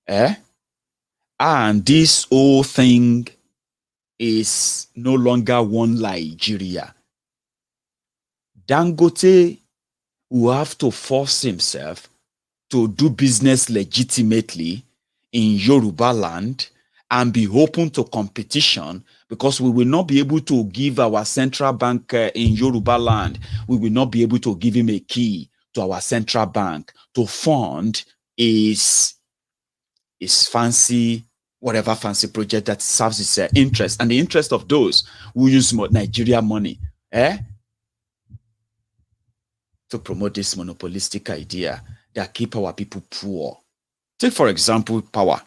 and this whole thing is no longer one Nigeria, Dangote will have to force himself to do business legitimately in Yoruba land and be open to competition, because we will not be able to give our central bank in Yoruba land, we will not be able to give him a key to our central bank to fund his fancy, whatever fancy project that serves his interest and the interest of those who use Nigeria money to promote this monopolistic idea that keep our people poor. Take, for example, power.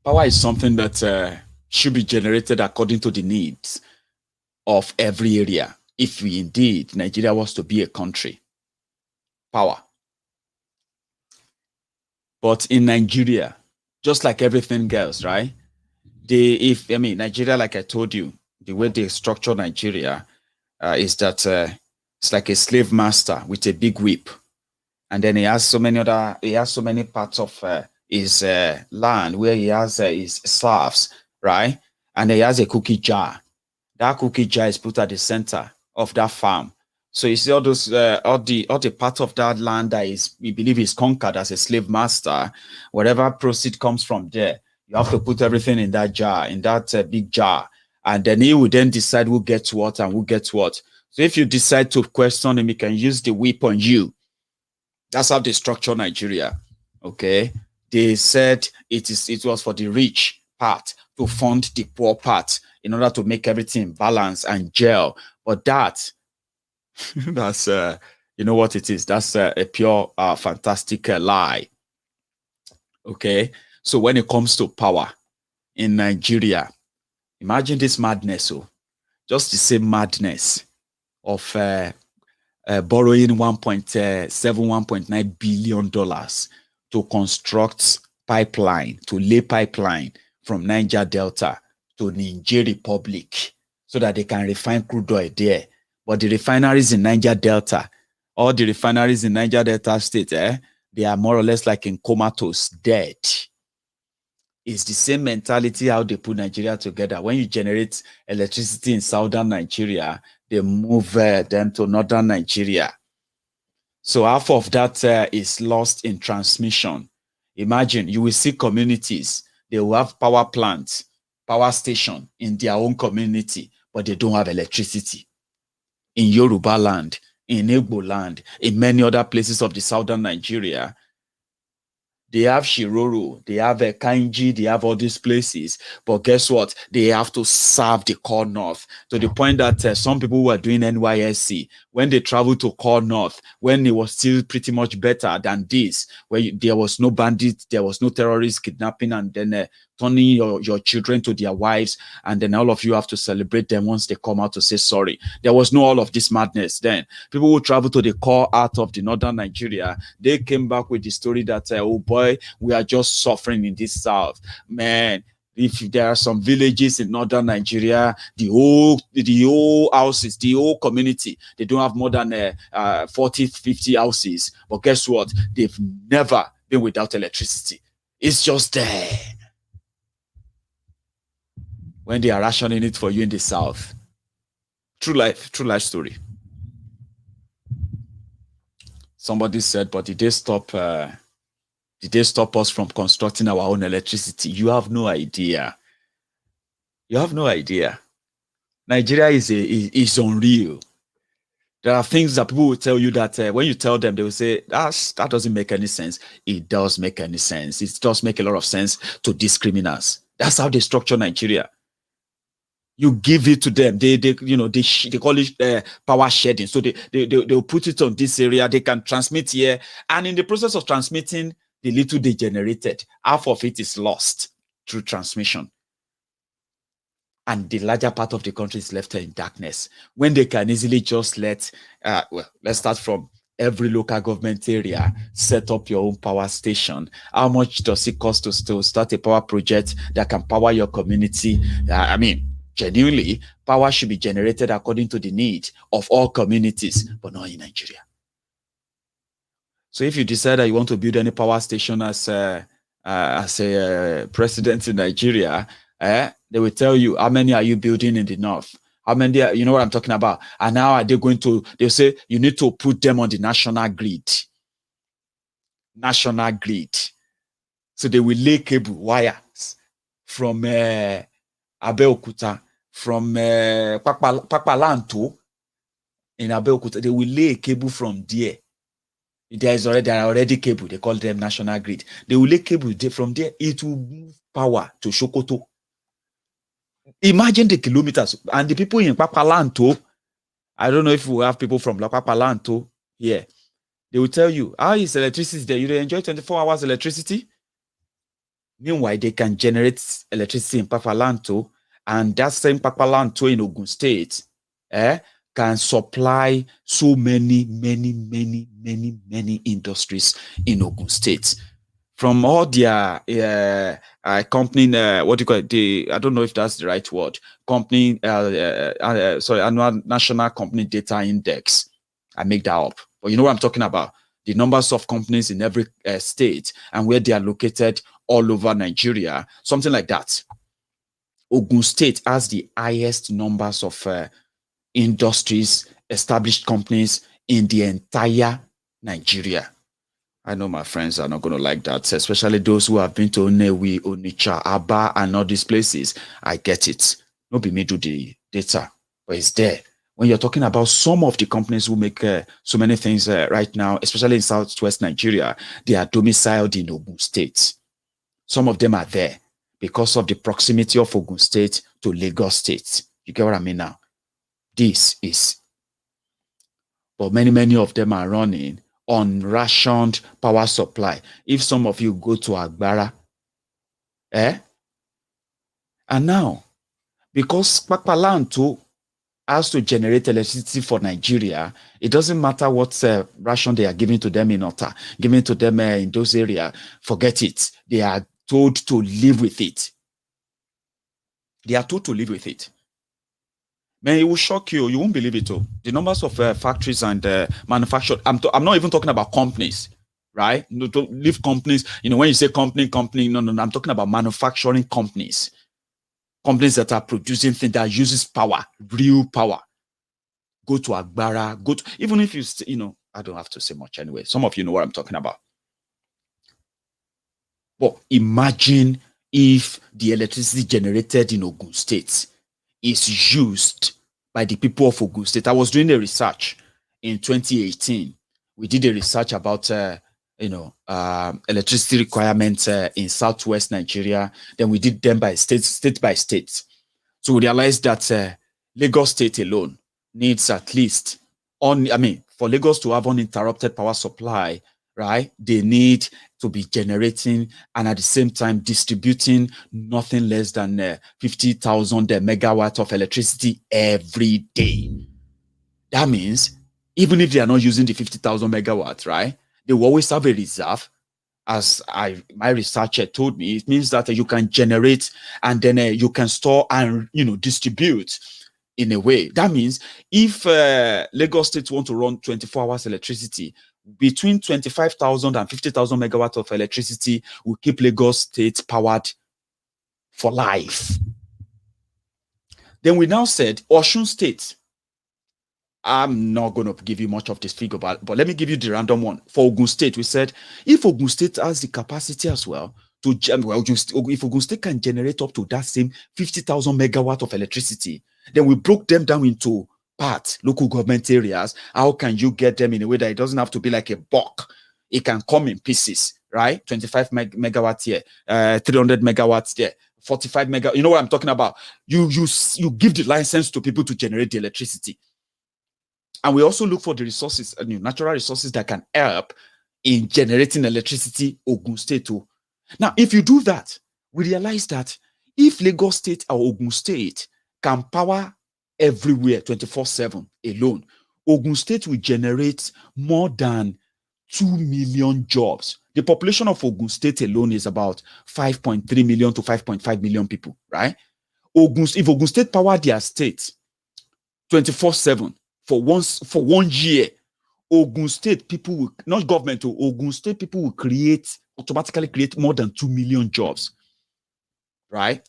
Power is something that should be generated according to the needs of every area, if we indeed, Nigeria was to be a country. Power. But in Nigeria, just like everything else, right? Nigeria, like I told you, the way they structure Nigeria is that it's like a slave master with a big whip. And then he has so many parts of his land where he has his slaves, right? And he has a cookie jar. That cookie jar is put at the center of that farm. So you see all those, all the part of that land that we believe is conquered as a slave master, whatever proceed comes from there, you have to put everything in that jar, in that big jar. And then he will then decide who gets what and who gets what. So if you decide to question him, he can use the whip on you. That's how they structure Nigeria. Okay. They said it was for the rich part to fund the poor part in order to make everything balance and gel. But that's you know what it is. That's a pure fantastic lie. Okay. So when it comes to power in Nigeria, imagine this madness. Just the same madness of borrowing $1.9 billion to construct pipeline, to lay pipeline from Niger Delta to Niger Republic so that they can refine crude oil there. But the refineries in Niger Delta, all the refineries in Niger Delta state, they are more or less like in comatose, dead. It's the same mentality how they put Nigeria together. When you generate electricity in southern Nigeria, they move them to northern Nigeria. So half of that is lost in transmission. Imagine, you will see communities, they will have power plants, power station in their own community, but they don't have electricity. In Yoruba land, in Igbo land, in many other places of the southern Nigeria, they have Shiroro, they have Kainji, they have all these places. But guess what? They have to serve the core north to the point that some people who are doing NYSC, when they travel to core north, when it was still pretty much better than this, where there was no bandits, there was no terrorist kidnapping, and then turning your children to their wives, and then all of you have to celebrate them once they come out to say sorry. There was no all of this madness then. People who travel to the core out of the northern Nigeria, they came back with the story that, oh boy, we are just suffering in this south. Man, if there are some villages in northern Nigeria, the whole houses, the whole community, they don't have more than 40, 50 houses. But guess what? They've never been without electricity. It's just there. When they are rationing it for you in the south. True life story. Somebody said, but did they stop us from constructing our own electricity? You have no idea. You have no idea. Nigeria is unreal. There are things that people will tell you that when you tell them, they will say, that doesn't make any sense. It does make any sense. It does make a lot of sense to these criminals. That's how they structure Nigeria. You give it to them. They call it power shedding. So they'll put it on this area. They can transmit here. And in the process of transmitting, the little they generated, half of it is lost through transmission. And the larger part of the country is left in darkness. When they can easily just let's start from every local government area, set up your own power station. How much does it cost to start a power project that can power your community? I mean, genuinely, power should be generated according to the need of all communities, but not in Nigeria. So if you decide that you want to build any power station as a president in Nigeria, they will tell you, how many are you building in the north? How many, you know what I'm talking about? And now are they going to, they'll say, you need to put them on the national grid. National grid. So they will lay cable wires from Abeokuta, from Papalanto in Abeokuta. They will lay a cable from there. There are already cable. They call them national grid. They will lay cable from there. It will move power to Sokoto. Imagine the kilometers. And the people in Papalanto, I don't know if we have people from Papalanto here. They will tell you, how is electricity there? You enjoy 24 hours electricity? Meanwhile, they can generate electricity in Papalanto, and that same Papalanto in Ogun State can supply so many industries in Ogun State. From all their company, what do you call it? I don't know if that's the right word. Company, annual national company data index. I make that up, but you know what I'm talking about. The numbers of companies in every state and where they are located all over Nigeria, something like that. Ogun State has the highest numbers of industries, established companies in the entire Nigeria. I know my friends are not going to like that, especially those who have been to Nnewi, Onitsha, Aba, and all these places. I get it. Not be me do the data, but it's there. When you're talking about some of the companies who make so many things right now, especially in Southwest Nigeria, they are domiciled in Ogun State. Some of them are there because of the proximity of Ogun State to Lagos State. You get what I mean now? This is. But many of them are running on rationed power supply. If some of you go to Agbara, and now, because Papalanto has to generate electricity for Nigeria, it doesn't matter what ration they are giving to them in Ota, giving to them in those areas, forget it. They are told to live with it. They are told to live with it. Man, it will shock you. You won't believe it. The numbers of factories and manufacturers. I'm not even talking about companies. right? No, don't leave companies. When you say company, no, I'm talking about manufacturing companies that are producing things that uses power, real power. Go to Agbara, even if I don't have to say much anyway. Some of you know what I'm talking about. But imagine if the electricity generated in Ogun State is used by the people of Ogun State. I was doing a research in 2018. We did a research about electricity requirements in southwest Nigeria. Then we did them by state by state. So we realized that Lagos State alone needs at least for Lagos to have uninterrupted power supply, right? They need to be generating and at the same time distributing nothing less than 50,000 megawatts of electricity every day. That means even if they are not using the 50,000 megawatts, right? They will always have a reserve. As my researcher told me, it means that you can generate and then you can store and distribute in a way. That means if Lagos State want to run 24 hours electricity, between 25,000 and 50,000 megawatts of electricity will keep Lagos State powered for life. Then we now said Osun State. I'm not going to give you much of this figure, but let me give you the random one. For Ogun State, we said if Ogun State has the capacity as well to, if Ogun State can generate up to that same 50,000 megawatts of electricity, then we broke them down into parts, local government areas. How can you get them in a way that it doesn't have to be like a bulk? It can come in pieces, right? 25 megawatts here, 300 megawatts there, 45 megawatts. You know what I'm talking about? You give the license to people to generate the electricity. And we also look for the resources, natural resources that can help in generating electricity Ogun State too. Now, if you do that, we realize that if Lagos State or Ogun State can power everywhere 24/7 alone, Ogun State will generate more than 2 million jobs. The population of Ogun State alone is about 5.3 million to 5.5 million people, right? If Ogun State power their state 24/7 for 1 year, Ogun State people will, not government, Ogun State people will automatically create more than 2 million jobs, right?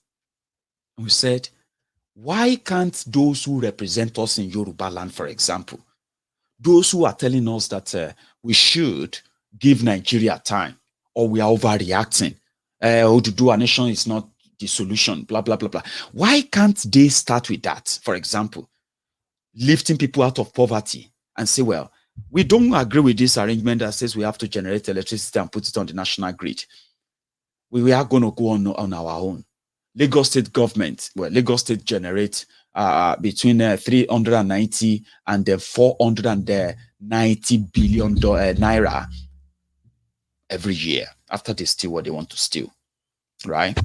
And we said, why can't those who represent us in Yoruba land, for example, those who are telling us that we should give Nigeria time or we are overreacting, Oduduwa nation is not the solution, blah, blah, blah, blah. Why can't they start with that, for example? Lifting people out of poverty and say, well, we don't agree with this arrangement that says we have to generate electricity and put it on the national grid. We are going to go on our own. Lagos State government, Lagos State generates between 390 and 490 billion naira every year after they steal what they want to steal, right?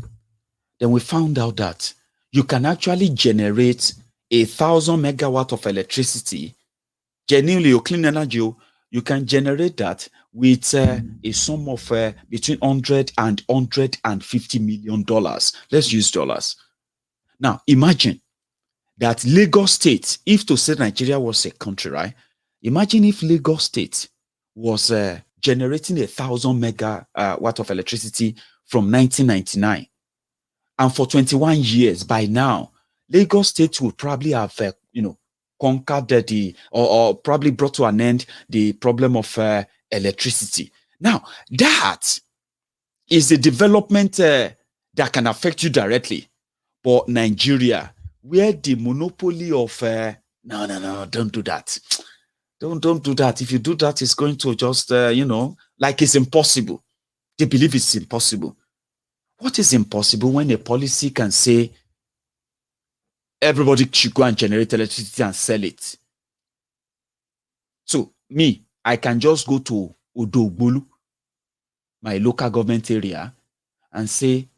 Then we found out that you can actually generate 1,000 megawatts of electricity, genuinely or clean energy. You can generate that with a sum of between $100 and $150 million. Let's use dollars. Now, imagine that Lagos State, if to say Nigeria was a country, right? Imagine if Lagos State was generating 1,000 megawatts of electricity from 1999. And for 21 years, by now, Lagos State would probably have, conquered or probably brought to an end the problem of electricity. Now, that is a development that can affect you directly. But Nigeria, where the monopoly of no, don't do that. Don't do that. If you do that, it's going to just like it's impossible. They believe it's impossible. What is impossible when a policy can say everybody should go and generate electricity and sell it? So me, I can just go to Odogbolu, my local government area, and say,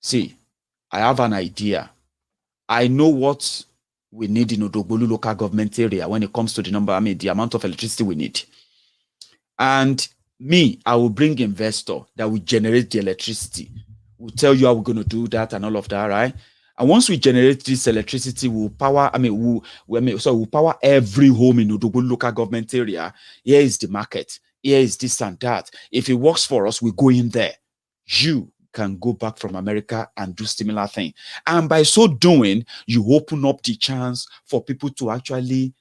see, I have an idea. I know what we need in Odogbolu local government area when it comes to the amount of electricity we need. And me, I will bring investor that will generate the electricity. We'll tell you how we're going to do that and all of that, right? And once we generate this electricity, we'll power, we'll power every home in Odogbolu local government area. Here is the market. here is this and that. If it works for us, we go in there. You can go back from America and do similar thing. And by so doing, you open up the chance for people to actually,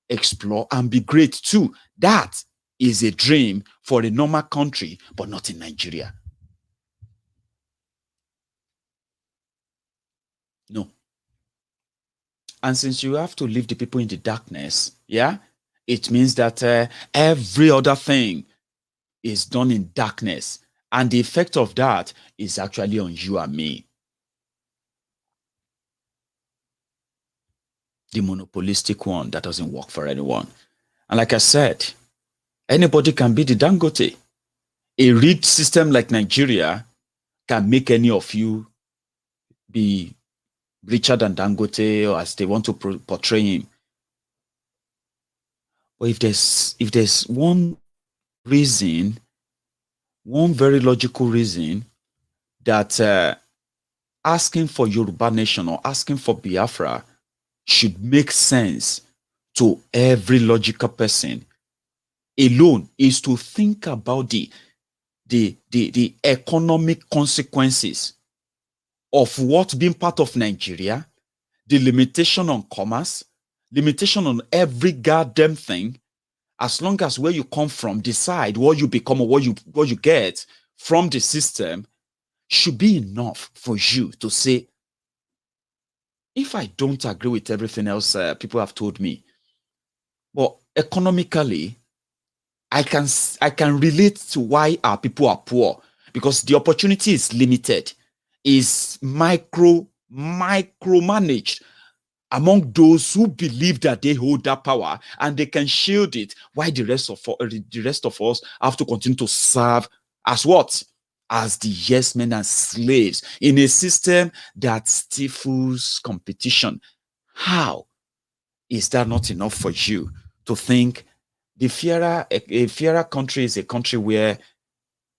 explore and be great too. That is a dream for a normal country, but not in Nigeria. No. And since you have to leave the people in the darkness, yeah, it means that every other thing is done in darkness. And the effect of that is actually on you and me. The monopolistic one that doesn't work for anyone. And like I said, anybody can be the Dangote. A rigged system like Nigeria can make any of you be richer than Dangote, or as they want to portray him. But if there's one reason, one very logical reason that asking for Yoruba Nation or asking for Biafra should make sense to every logical person alone, is to think about the economic consequences of what being part of Nigeria, the limitation on commerce, limitation on every goddamn thing, as long as where you come from, decide what you become or what you get from the system, should be enough for you to say, if I don't agree with everything else people have told me, but economically, I can relate to why our people are poor, because the opportunity is limited, is micromanaged among those who believe that they hold that power and they can shield it, while the rest of us have to continue to serve as what? As the yes men and slaves in a system that stifles competition. How is that not enough for you to think a fairer country is a country where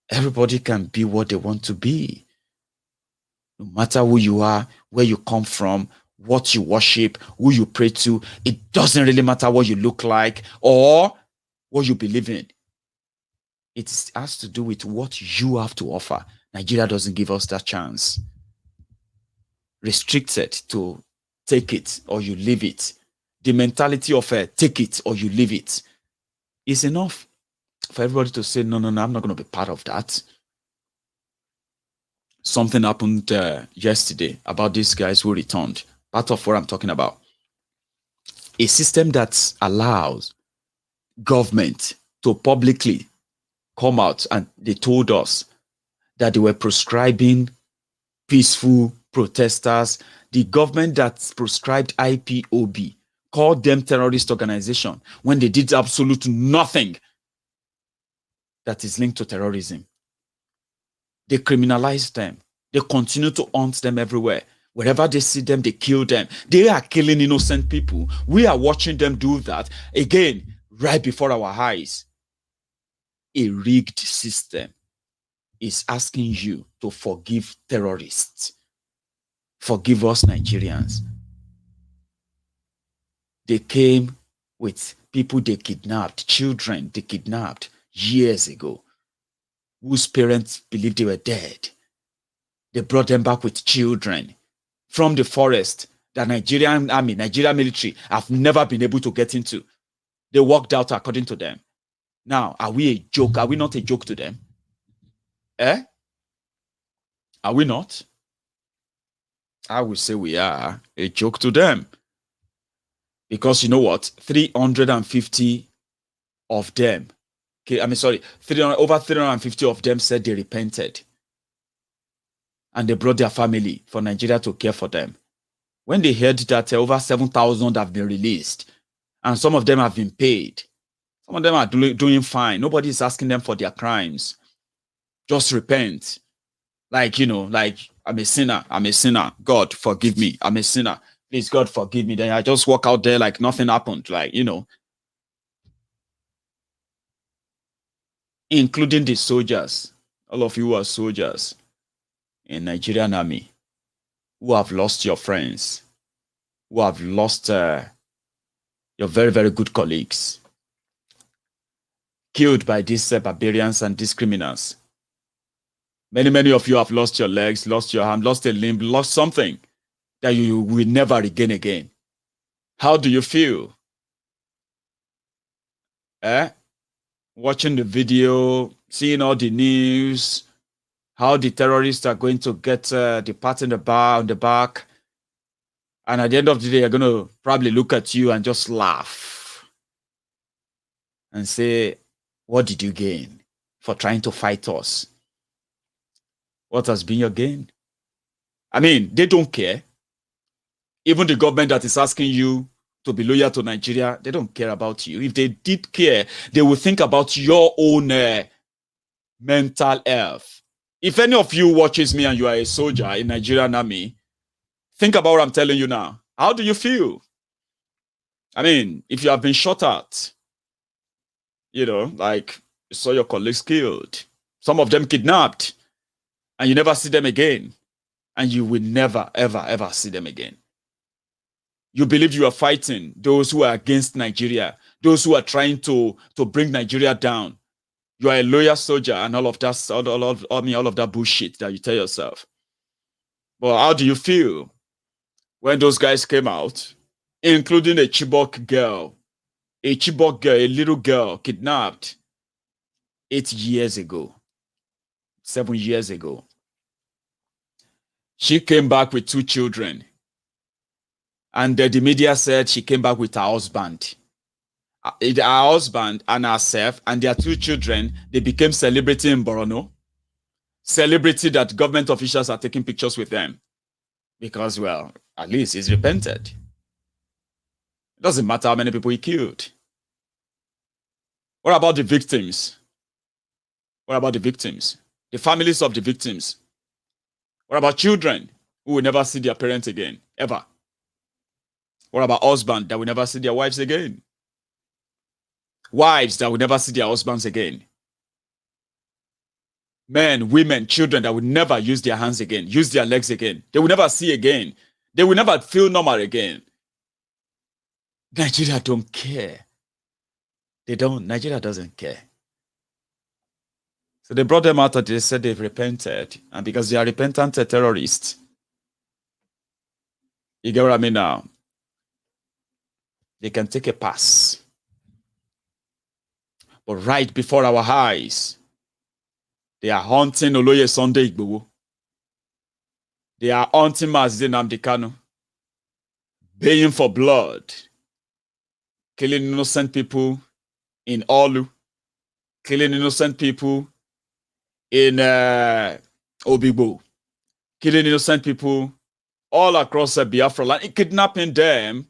everybody can be what they want to be? No matter who you are, where you come from, what you worship, who you pray to, it doesn't really matter what you look like or what you believe in. It has to do with what you have to offer. Nigeria doesn't give us that chance. Restricted to take it or you leave it. The mentality of take it or you leave it is enough for everybody to say, no, I'm not going to be part of that. Something happened yesterday about these guys who returned. Part of what I'm talking about. A system that allows government to publicly come out, and they told us that they were proscribing peaceful protesters. The government that proscribed IPOB called them terrorist organization when they did absolutely nothing that is linked to terrorism. They criminalized them. They continue to hunt them everywhere. Wherever they see them, they kill them. They are killing innocent people. We are watching them do that, again, right before our eyes. A rigged system is asking you to forgive terrorists. Forgive us, Nigerians. They came with people they kidnapped, children they kidnapped years ago, whose parents believed they were dead. They brought them back with children from the forest that Nigerian Army, Nigerian military have never been able to get into. They walked out according to them. Now, are we a joke? Are we not a joke to them? Are we not? I would say we are a joke to them. Because you know what? 350 of them, over 350 of them said they repented. And they brought their family for Nigeria to care for them. When they heard that over 7,000 have been released, and some of them have been paid, some of them are doing fine. Nobody is asking them for their crimes. Just repent. Like, I'm a sinner. God, forgive me. I'm a sinner. Please, God, forgive me. Then I just walk out there like nothing happened. Including the soldiers. All of you are soldiers in Nigerian Army who have lost your friends, who have lost your very, very good colleagues. killed by these barbarians and these criminals. Many of you have lost your legs, lost your hand, lost a limb, lost something that you will never regain again. How do you feel? Watching the video, seeing all the news, how the terrorists are going to get the pat in the bar on the back, and at the end of the day, they're going to probably look at you and just laugh and say, what did you gain for trying to fight us? What has been your gain? I mean, they don't care. Even the government that is asking you to be loyal to Nigeria, they don't care about you. If they did care, they will think about your own mental health. If any of you watches me and you are a soldier in Nigerian Army, think about what I'm telling you now. How do you feel? I mean, if you have been shot at, you know, like you saw your colleagues killed, some of them kidnapped, and you never see them again, and you will never, ever, ever see them again. You believe you are fighting those who are against Nigeria, those who are trying to bring Nigeria down. You are a loyal soldier and all of that, all of that bullshit that you tell yourself. But how do you feel when those guys came out, including a Chibok girl, a little girl kidnapped 8 years ago, 7 years ago? She came back with 2 children. And the media said she came back with her husband. Her husband and herself and their 2 children, they became celebrity in Borno. Celebrity that government officials are taking pictures with them. Because, well, at least he's repented. It doesn't matter how many people he killed. What about the victims? What about the victims? The families of the victims? What about children who will never see their parents again, ever? What about husbands that will never see their wives again? Wives that will never see their husbands again? Men, women, children that will never use their hands again, use their legs again. They will never see again. They will never feel normal again. Nigeria don't care. They don't. Nigeria doesn't care. So they brought them out and they said they've repented. And because they are repentant terrorists, you get what I mean now? They can take a pass. But right before our eyes, they are hunting Oloye Sunday Igboho. They are hunting Mazi Nnamdi Kanu, baying for blood, killing innocent people in Olu, killing innocent people in Obigbo, killing innocent people all across Biafra land, kidnapping them,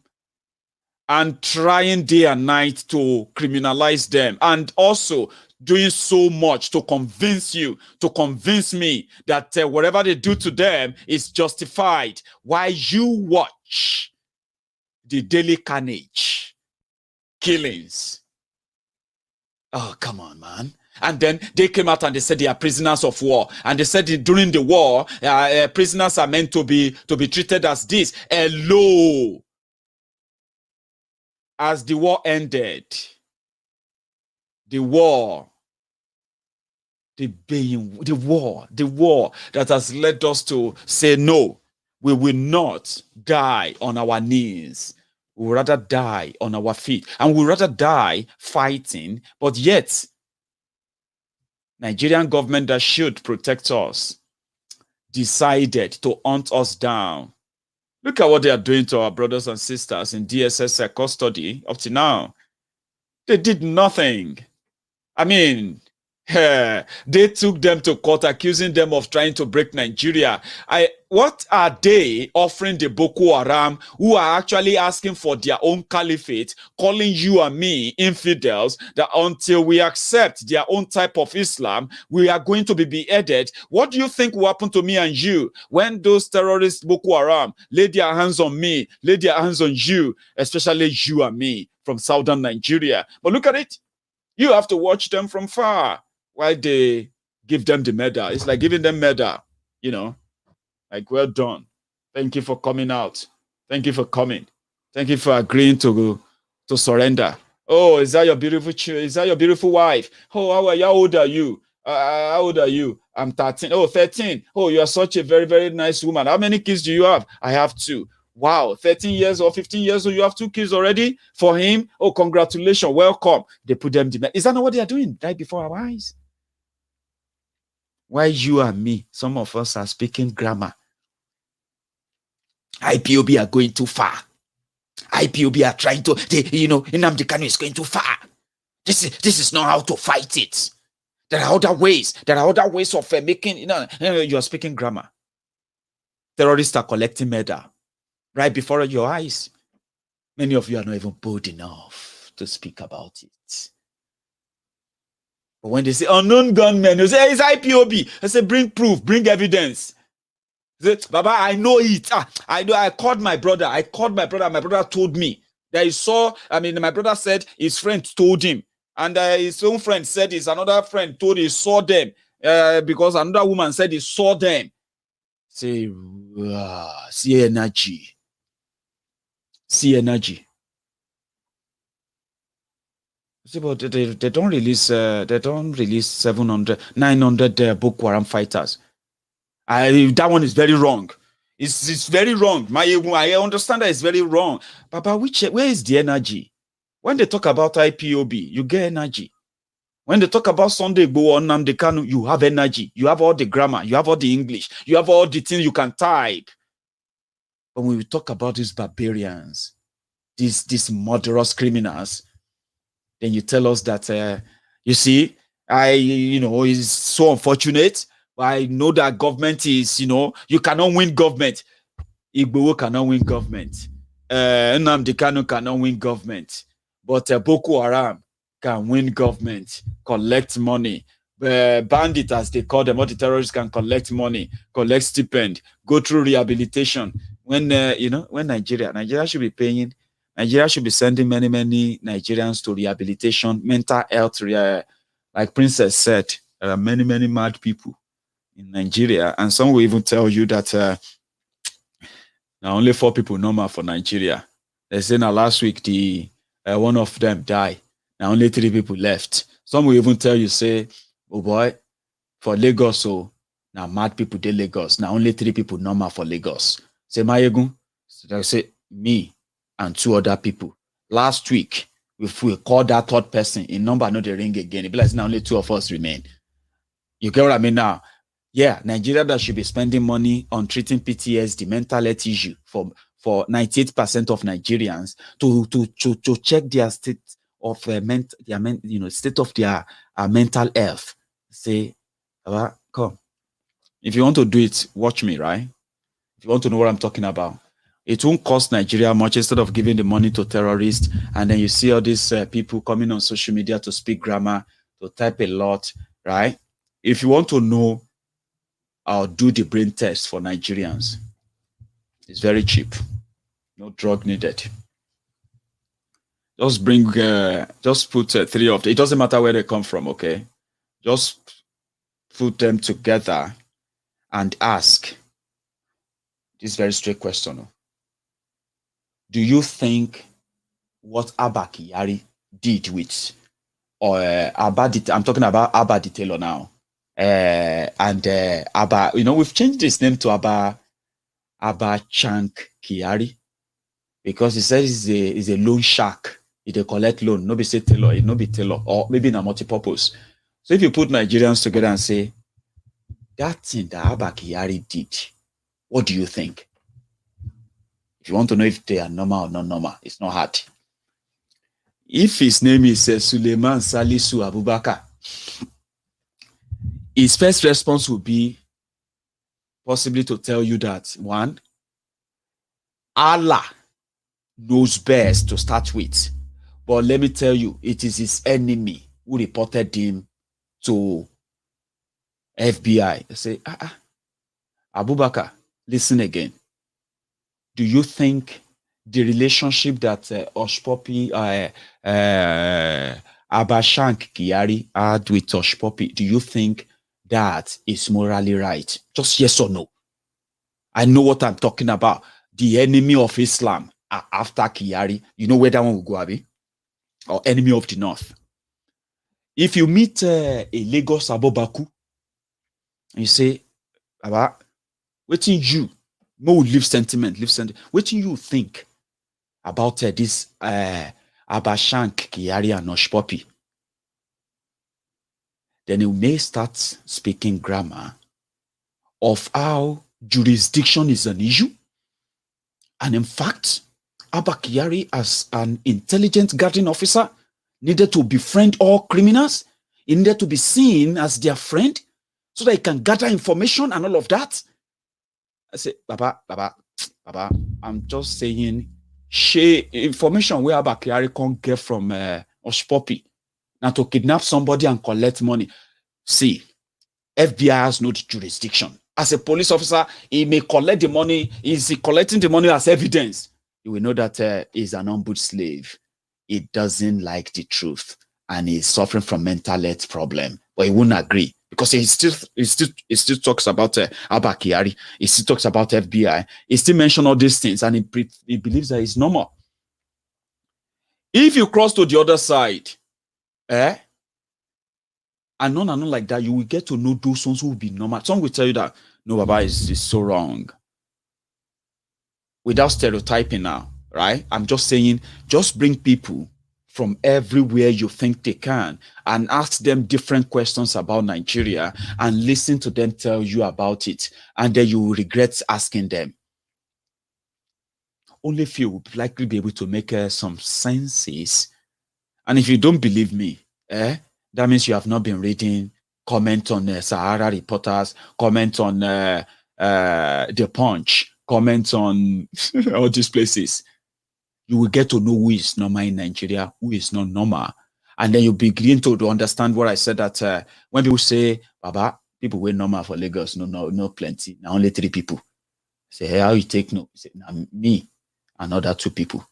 and trying day and night to criminalize them, and also doing so much to convince you, to convince me that whatever they do to them is justified, while you watch the daily carnage, killings. Oh, come on, man. And then they came out and they said they are prisoners of war. And they said during the war, prisoners are meant to be treated as this. Hello. As the war ended, the war that has led us to say, no, we will not die on our knees. We will rather die on our feet. And we will rather die fighting. But yet, Nigerian government that should protect us decided to hunt us down. Look at what they are doing to our brothers and sisters in DSS custody up to now. They did nothing. I mean, they took them to court accusing them of trying to break Nigeria. What are they offering the Boko Haram, who are actually asking for their own caliphate, calling you and me infidels, that until we accept their own type of Islam, we are going to be beheaded? What do you think will happen to me and you when those terrorists, Boko Haram, lay their hands on me, lay their hands on you, especially you and me from southern Nigeria? But look at it. You have to watch them from far while they give them the medal. It's like giving them medal, you know. Like, well done. Thank you for coming out. Thank you for coming. Thank you for agreeing to surrender. Oh, is that your beautiful is that your beautiful wife? Oh, how old are you? How old are you? I'm 13. Oh, 13. Oh, you are such a very, very nice woman. How many kids do you have? I have 2. Wow, 13 years or 15 years old, you have 2 kids already for him. Oh, congratulations, welcome. They put them to bed. Is that not what they are doing right before our eyes? Why you and me, some of us are speaking grammar. IPOB are going too far. IPOB are trying to, Nnamdi Kanu is going too far. This is not how to fight it. There are other ways. There are other ways of making, you are speaking grammar. Terrorists are collecting murder right before your eyes. Many of you are not even bold enough to speak about it. But when they say unknown gunmen, you say it's IPOB. I say bring proof, bring evidence. Say, Baba, I know it. I know. I called my brother. My brother told me that he saw. My brother said his friend told him, and his own friend said his another friend told he saw them because another woman said he saw them. Say, see energy. See energy. See, but they don't release 700, 900 Boko Haram fighters. That one is very wrong. It's very wrong. I understand that it's very wrong. But where is the energy? When they talk about IPOB, you get energy. When they talk about Sunday Igboho or Nnamdi Kanu, you have energy. You have all the grammar. You have all the English. You have all the things you can type. But when we talk about these barbarians, these murderous criminals, then you tell us that, you see, it's so unfortunate. I know that government is, you cannot win government. Igboho cannot win government. Nnamdi Kanu cannot win government. But Boko Haram can win government, collect money. Bandit, as they call them, all the terrorists can collect money, collect stipend, go through rehabilitation. When Nigeria should be paying, Nigeria should be sending many, many Nigerians to rehabilitation, mental health. Like Princess said, there are many, many mad people in Nigeria, and some will even tell you that now only 4 people normal for Nigeria. They say now last week one of them died. Now only 3 people left. Some will even tell you, say, oh boy, for Lagos, so now mad people dey Lagos. Now only 3 people normal for Lagos. Say Maiyegun, so they say me and 2 other people. Last week, if we call that 3rd person, in number not the ring again. It be like now only 2 of us remain. You get what I mean now? Yeah, Nigeria that should be spending money on treating PTSD, mental health issue, for 98% of Nigerians to check their state of state of their mental health. Say, come. If you want to do it, watch me, right? If you want to know what I'm talking about, it won't cost Nigeria much. Instead of giving the money to terrorists, and then you see all these people coming on social media to speak grammar, to type a lot, right? If you want to know, I'll do the brain test for Nigerians. It's very cheap. No drug needed. Just put 3 of them. It doesn't matter where they come from, okay? Just put them together and ask this very straight question. Do you think what Abba Kyari did with, I'm talking about Abba the Tailor now, and Abba, we've changed his name to Abba Chank Kyari, because he says he's a loan shark. He dey collect loan, no be say tailor, it no be tailor, or maybe in a multi-purpose. So if you put Nigerians together and say, that thing that Abba Kyari did, what do you think? If you want to know if they are normal or not normal, it's not hard. If his name is Suleiman Salisu Abubakar, his first response will be possibly to tell you that, 1, Allah knows best to start with. But let me tell you, it is his enemy who reported him to FBI. They say, Abubakar, listen again. Do you think the relationship that Oshpopi, Abashank Kyari had with Oshpopi, do you think that is morally right? Just yes or no. I know what I'm talking about. The enemy of Islam after Kyari. You know where that one will go, Abi? or enemy of the North. If you meet a Lagos Abobaku, and you say, Baba, wetin you, no live sentiment, wetin you think about this Abashank, Kiari, and Oshpopi? Then you may start speaking grammar of how jurisdiction is an issue. And in fact, Abba Kyari, as an intelligent guardian officer, needed to befriend all criminals. He needed to be seen as their friend so that he can gather information and all of that. I say, Baba, I'm just saying, share information where Abba Kyari can't get from Oshpopi. Now to kidnap somebody and collect money. See, FBI has no jurisdiction. As a police officer, he may collect the money. Is he collecting the money as evidence? You will know that he's an on-boot slave. He doesn't like the truth, and he's suffering from mental health problem. But he wouldn't agree because he still talks about Abba Kyari. He still talks about FBI. He still mentions all these things, and he believes that it's normal. If you cross to the other side, and none like that, you will get to know those ones who will be normal. Some will tell you that, no, Baba, is so wrong. Without stereotyping now, right? I'm just saying, just bring people from everywhere you think they can and ask them different questions about Nigeria and listen to them tell you about it. And then you will regret asking them. Only few will likely be able to make some senses. And if you don't believe me, that means you have not been reading, comment on Sahara Reporters, comment on The Punch, comment on all these places. You will get to know who is normal in Nigeria, who is not normal. And then you begin to understand what I said, that when people say, Baba, people were normal for Lagos, no plenty. Now only 3 people. Say, hey, how you take no? Say, me and other 2 people.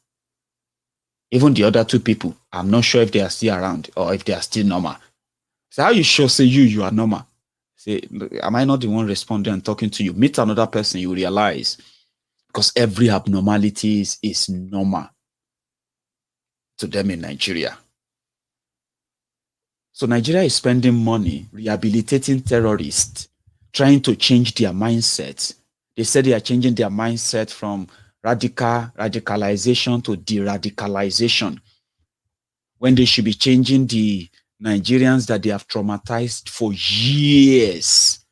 Even the other 2 people, I'm not sure if they are still around or if they are still normal. So how you sure say you are normal? Say, am I not the one responding and talking to you? Meet another person, you realize. Because every abnormality is normal to them in Nigeria. So Nigeria is spending money rehabilitating terrorists, trying to change their mindset. They said they are changing their mindset from radicalization to de-radicalization, when they should be changing the Nigerians that they have traumatized for years.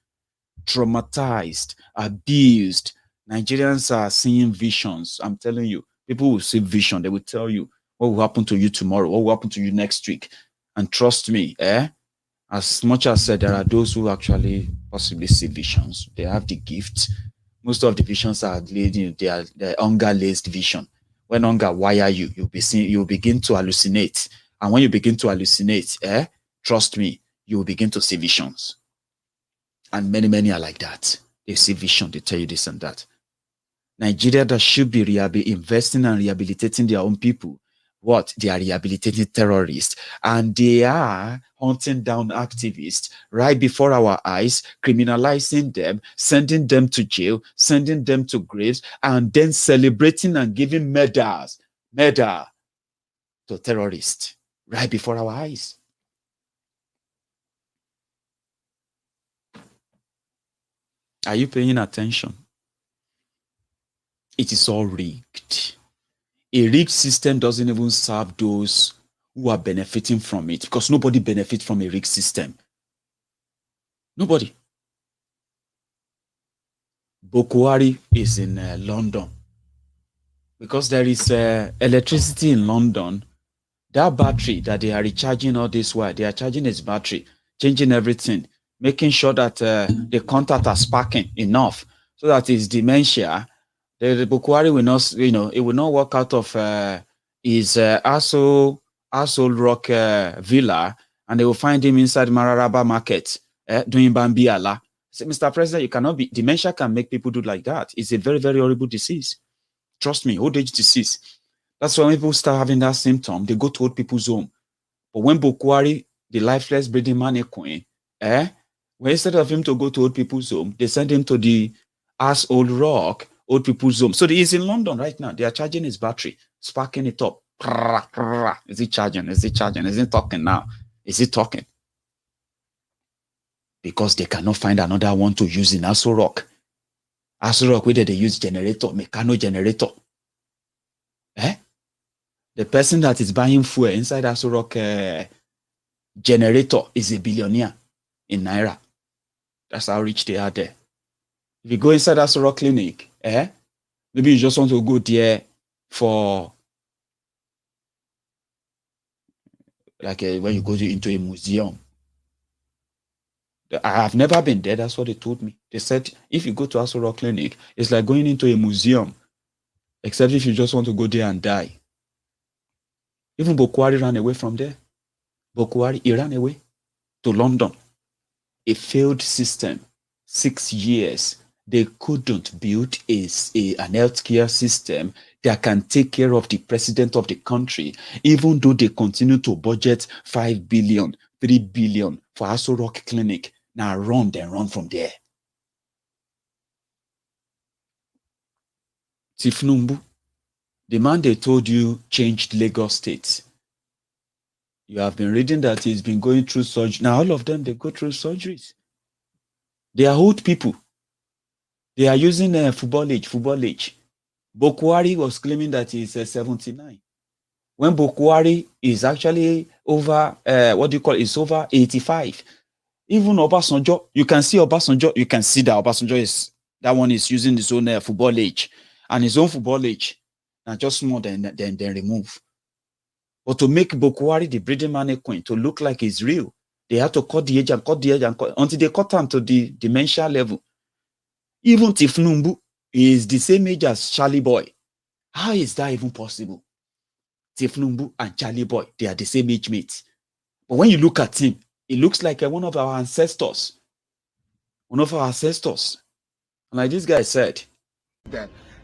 Traumatized, abused. Nigerians are seeing visions. I'm telling you, people will see vision. They will tell you what will happen to you tomorrow, what will happen to you next week. And trust me, as much as there are those who actually possibly see visions, they have the gift. Most of the visions are leading, they are the hunger-laced vision. When hunger wire you, you'll begin to hallucinate. And when you begin to hallucinate, trust me, you will begin to see visions. And many are like that. They see vision, they tell you this and that. Nigeria that should be investing and rehabilitating their own people. What? They are rehabilitating terrorists, and they are hunting down activists right before our eyes, criminalizing them, sending them to jail, sending them to graves, and then celebrating and giving medal to terrorists right before our eyes. Are you paying attention? It is all rigged. A rigged system doesn't even serve those who are benefiting from it, because nobody benefits from a rigged system. Nobody. Boko Haram is in London. Because there is electricity in London, that battery that they are recharging all this while, they are charging its battery, changing everything, making sure that the contact are sparking enough so that his dementia, the Boko Haram will not, it will not walk out of his Asol Rock villa, and they will find him inside Mararaba Market doing Bambi Allah. Say, Mr. President, you cannot be, dementia can make people do like that. It's a very, very horrible disease. Trust me, old age disease. That's why when people start having that symptom, they go to old people's home. But when Boko Haram, the lifeless breathing man, when instead of him to go to old people's home, they send him to the Old Rock, old people's home. So he is in London right now. They are charging his battery, sparking it up, Is it charging? Is it charging? Is it talking now? Is it talking? Because they cannot find another one to use in Aso Rock. Aso Rock, whether they use generator, mechano generator. The person that is buying fuel inside Aso Rock generator is a billionaire in Naira. That's how rich they are there. If you go inside Aso Rock clinic, maybe you just want to go there for like when you go into a museum. I have never been there. That's what they told me. They said if you go to Aso Rock clinic, it's like going into a museum, except if you just want to go there and die. Even Boko Haram ran away from there. Boko Haram, he ran away to London. A failed system. 6 years. They couldn't build an healthcare system that can take care of the president of the country, even though they continue to budget 5 billion, 3 billion for Aso Rock clinic. Now run from there. Tifnumbu, the man they told you changed Lagos State. You have been reading that he's been going through surgery. Now all of them, they go through surgeries. They are old people. They are using football age. Boko Haram was claiming that he's 79. When Boko Haram is actually over, it's over 85. Even Obasanjo, you can see Obasanjo, you can see that Obasanjo that one is using his own football age. And his own football age, now just more than remove. But to make Boko Haram the breeding mannequin to look like it's real, they have to cut the age until they cut down to the dementia level. Even Tifnumbu is the same age as Charlie Boy. How is that even possible? Tifnumbu and Charlie Boy, they are the same age mates. But when you look at him, it looks like one of our ancestors. One of our ancestors. And like this guy said,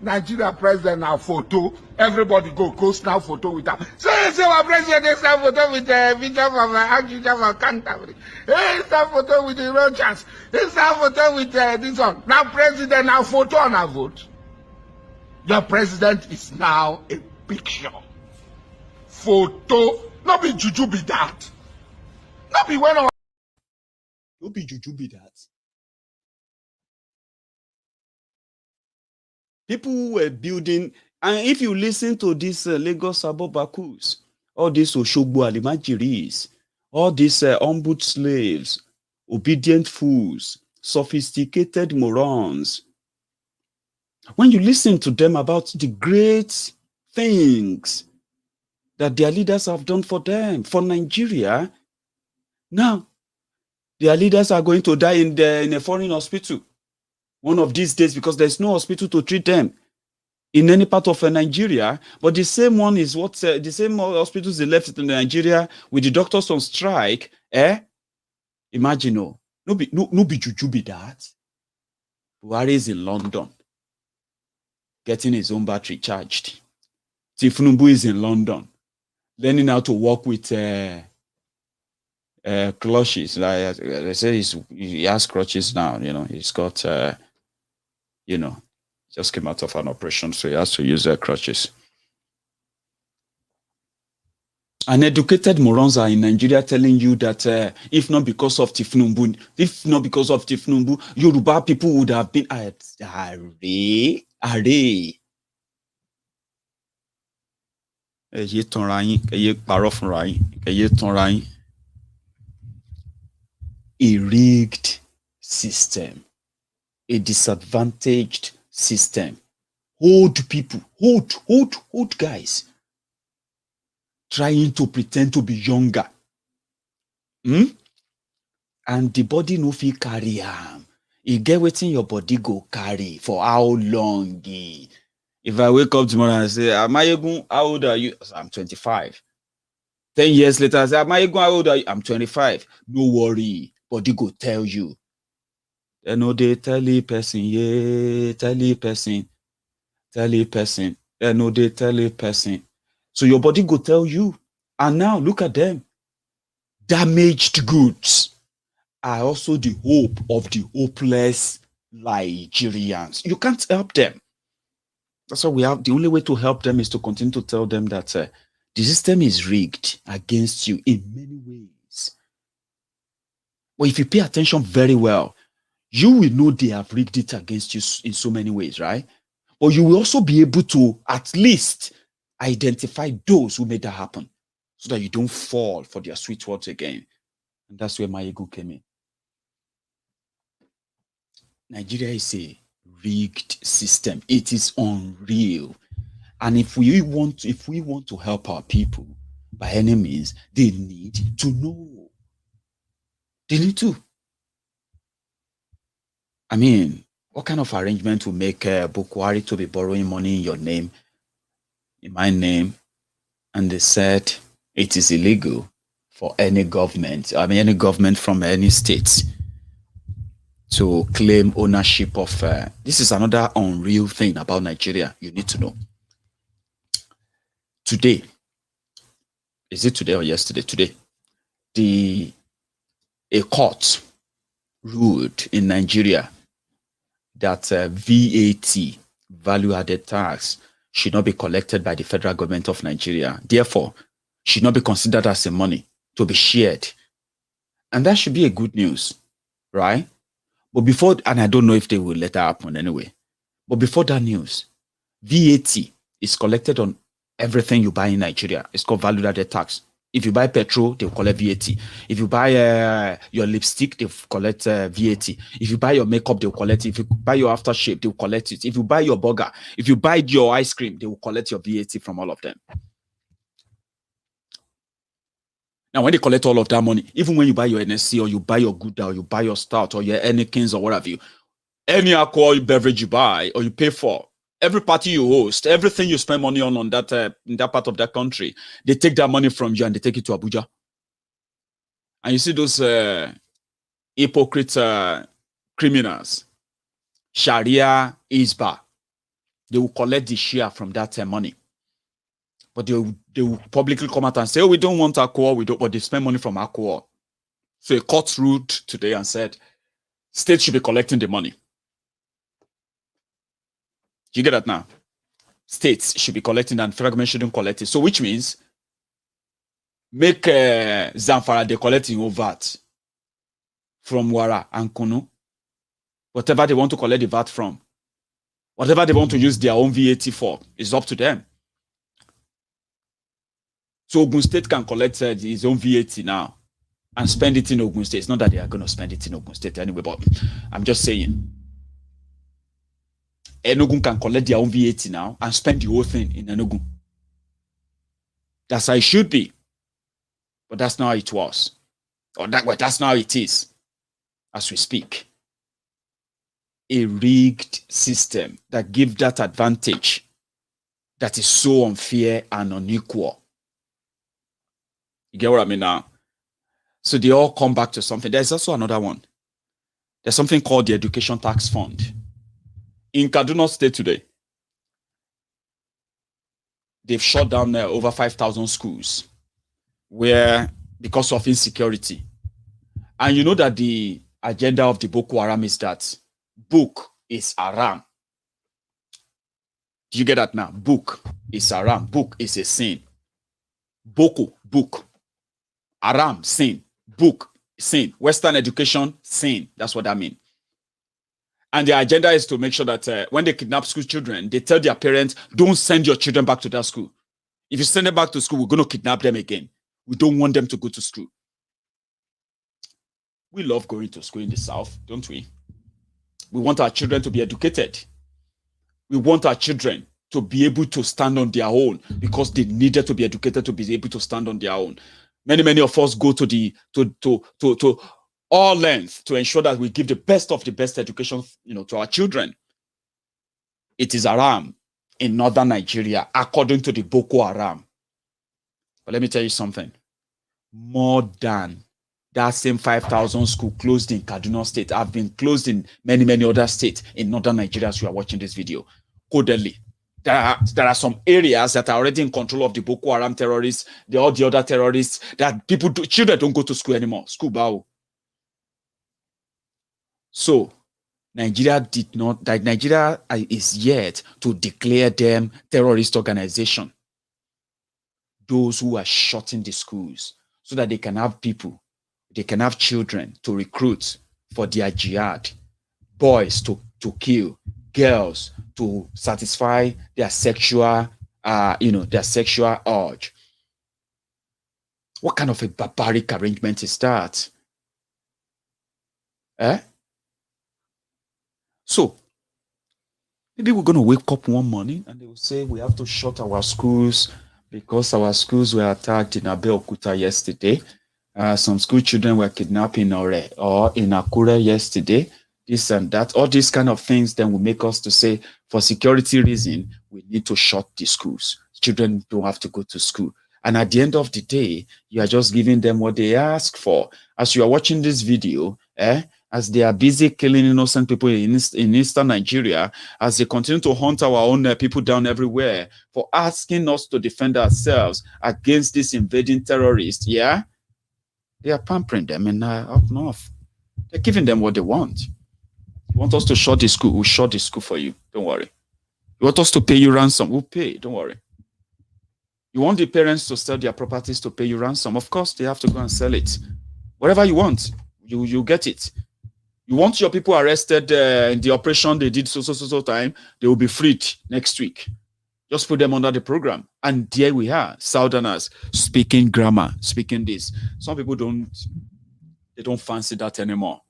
Nigeria president now photo. Everybody go snap photo with them. Say our president they snap photo with the video from Archbishop of Canterbury. Hey, snap photo with the Rogers. He snap photo with this one. Now president now photo on a vote. Your president is now a picture. Photo. Not be juju be that. Not be when our don't be juju be that. People who were building, and if you listen to this Lagos Abobakus, all these Oshogbo Alimajiris, all these ombud slaves, obedient fools, sophisticated morons, when you listen to them about the great things that their leaders have done for them, for Nigeria, now their leaders are going to die in a foreign hospital one of these days because there's no hospital to treat them in any part of Nigeria. But the same one is what the same hospitals they left in Nigeria with the doctors on strike. Imagine, no be juju be that. Buhari is in London getting his own battery charged. Tifnumbu is in London learning how to work with clutches. Like they say he has crutches now. He's got just came out of an operation, so he has to use crutches. Uneducated morons are in Nigeria telling you that if not because of Tifnumbu, Yoruba people would have been a rigged system, a disadvantaged system. Old people, old guys, trying to pretend to be younger. And the body no fit carry am. You get wetin your body go carry for how long? If I wake up tomorrow and say, Maiyegun, how old are you? I'm 25. 10 years later, I say, Maiyegun, how old are you? I'm 25. No worry, body go tell you. They know they tell a person, tell a person. They know they tell a person. So your body go tell you. And now look at them. Damaged goods are also the hope of the hopeless Nigerians. You can't help them. That's why we have. The only way to help them is to continue to tell them that The system is rigged against you in many ways. But if you pay attention very well, you will know they have rigged it against you in so many ways, right? But you will also be able to at least identify those who made that happen so that you don't fall for their sweet words again. And that's where Maiyegun came in. Nigeria is a rigged system. It is unreal. And if we want to help our people by any means, they need to know. They need to. I mean, what kind of arrangement will make Boko Haram to be borrowing money in your name, in my name, and they said it is illegal for any government, any government from any state to claim ownership of, this is another unreal thing about Nigeria you need to know. Today, is it today or yesterday? Today, a court ruled in Nigeria that VAT, value added tax, should not be collected by the federal government of Nigeria. Therefore, should not be considered as a money to be shared. And that should be a good news, right? But before, and I don't know if they will let that happen anyway, but before that news, VAT is collected on everything you buy in Nigeria. It's called value added tax. If you buy petrol, they'll collect VAT. If you buy your lipstick, they'll collect VAT. If you buy your makeup, they'll collect it. If you buy your aftershave, they'll collect it. If you buy your burger, if you buy your ice cream, they will collect your VAT from all of them. Now, when they collect all of that money, even when you buy your NSC or you buy your Gouda or you buy your Stout or your Heinekens or what have you, any alcohol beverage you buy or you pay for, every party you host, everything you spend money on that in that part of that country, they take that money from you and they take it to Abuja. And you see those hypocrite criminals, Sharia, Isba, they will collect the share from that money. But they will publicly come out and say, oh, we don't want alcohol, but they spend money from alcohol. So a court ruled today and said, states should be collecting the money. Do you get that now? States should be collecting and federal government shouldn't collect it. So which means make Zamfara, they collect in VAT from Wara and Kunu. Whatever they want to collect the VAT from. Whatever they want to use their own VAT for is up to them. So Ogun State can collect his own VAT now and spend it in Ogun State. It's not that they are going to spend it in Ogun State anyway, but I'm just saying. Enugu can collect their own VAT now and spend the whole thing in Enugu. That's how it should be. But that's not how it was. Or that's not how it is as we speak. A rigged system that gives that advantage that is so unfair and unequal. You get what I mean now? So they all come back to something. There's also another one. There's something called the Education Tax Fund. In Kaduna State today, they've shut down over 5,000 schools where, because of insecurity. And you know that the agenda of the Boko Haram is that book is haram. Do you get that now? Book is haram. Book is a sin. Boko, book. Haram, sin. Book, sin. Western education, sin. That's what that means. And the agenda is to make sure that when they kidnap school children, they tell their parents, don't send your children back to that school. If you send them back to school, we're going to kidnap them again. We don't want them to go to school. We love going to school in the South, don't we? We want our children to be educated. We want our children to be able to stand on their own because they needed to be educated to be able to stand on their own. Many of us go to all lengths to ensure that we give the best of the best education, to our children. It is haram in northern Nigeria, according to the Boko Haram. But let me tell you something. More than that same 5,000 school closed in Kaduna State have been closed in many other states in northern Nigeria as you are watching this video. Codedly. There are some areas that are already in control of the Boko Haram terrorists, all the other terrorists, that children don't go to school anymore. School bow. So Nigeria is yet to declare them terrorist organization. those who are shutting the schools so that they can have people, they can have children to recruit for their jihad, boys to kill, girls to satisfy their sexual, their sexual urge. What kind of a barbaric arrangement is that? So maybe we're going to wake up one morning and they will say we have to shut our schools because our schools were attacked in Quota yesterday. Some school children were kidnapped in Ore or in Akure yesterday. This and that, all these kind of things then will make us to say, for security reason, we need to shut the schools. Children don't have to go to school. And at the end of the day, you are just giving them what they ask for. As you are watching this video, as they are busy killing innocent people in eastern Nigeria, as they continue to hunt our own people down everywhere for asking us to defend ourselves against these invading terrorists, they are pampering them in up north. They're giving them what they want. You want us to shut the school? We'll shut the school for you. Don't worry. You want us to pay you ransom? We'll pay. Don't worry. You want the parents to sell their properties to pay you ransom? Of course, they have to go and sell it. Whatever you want, you get it. You want your people arrested in the operation they did so time, they will be freed next week. Just put them under the program. And there we are, Southerners, speaking grammar, speaking this. Some people don't fancy that anymore.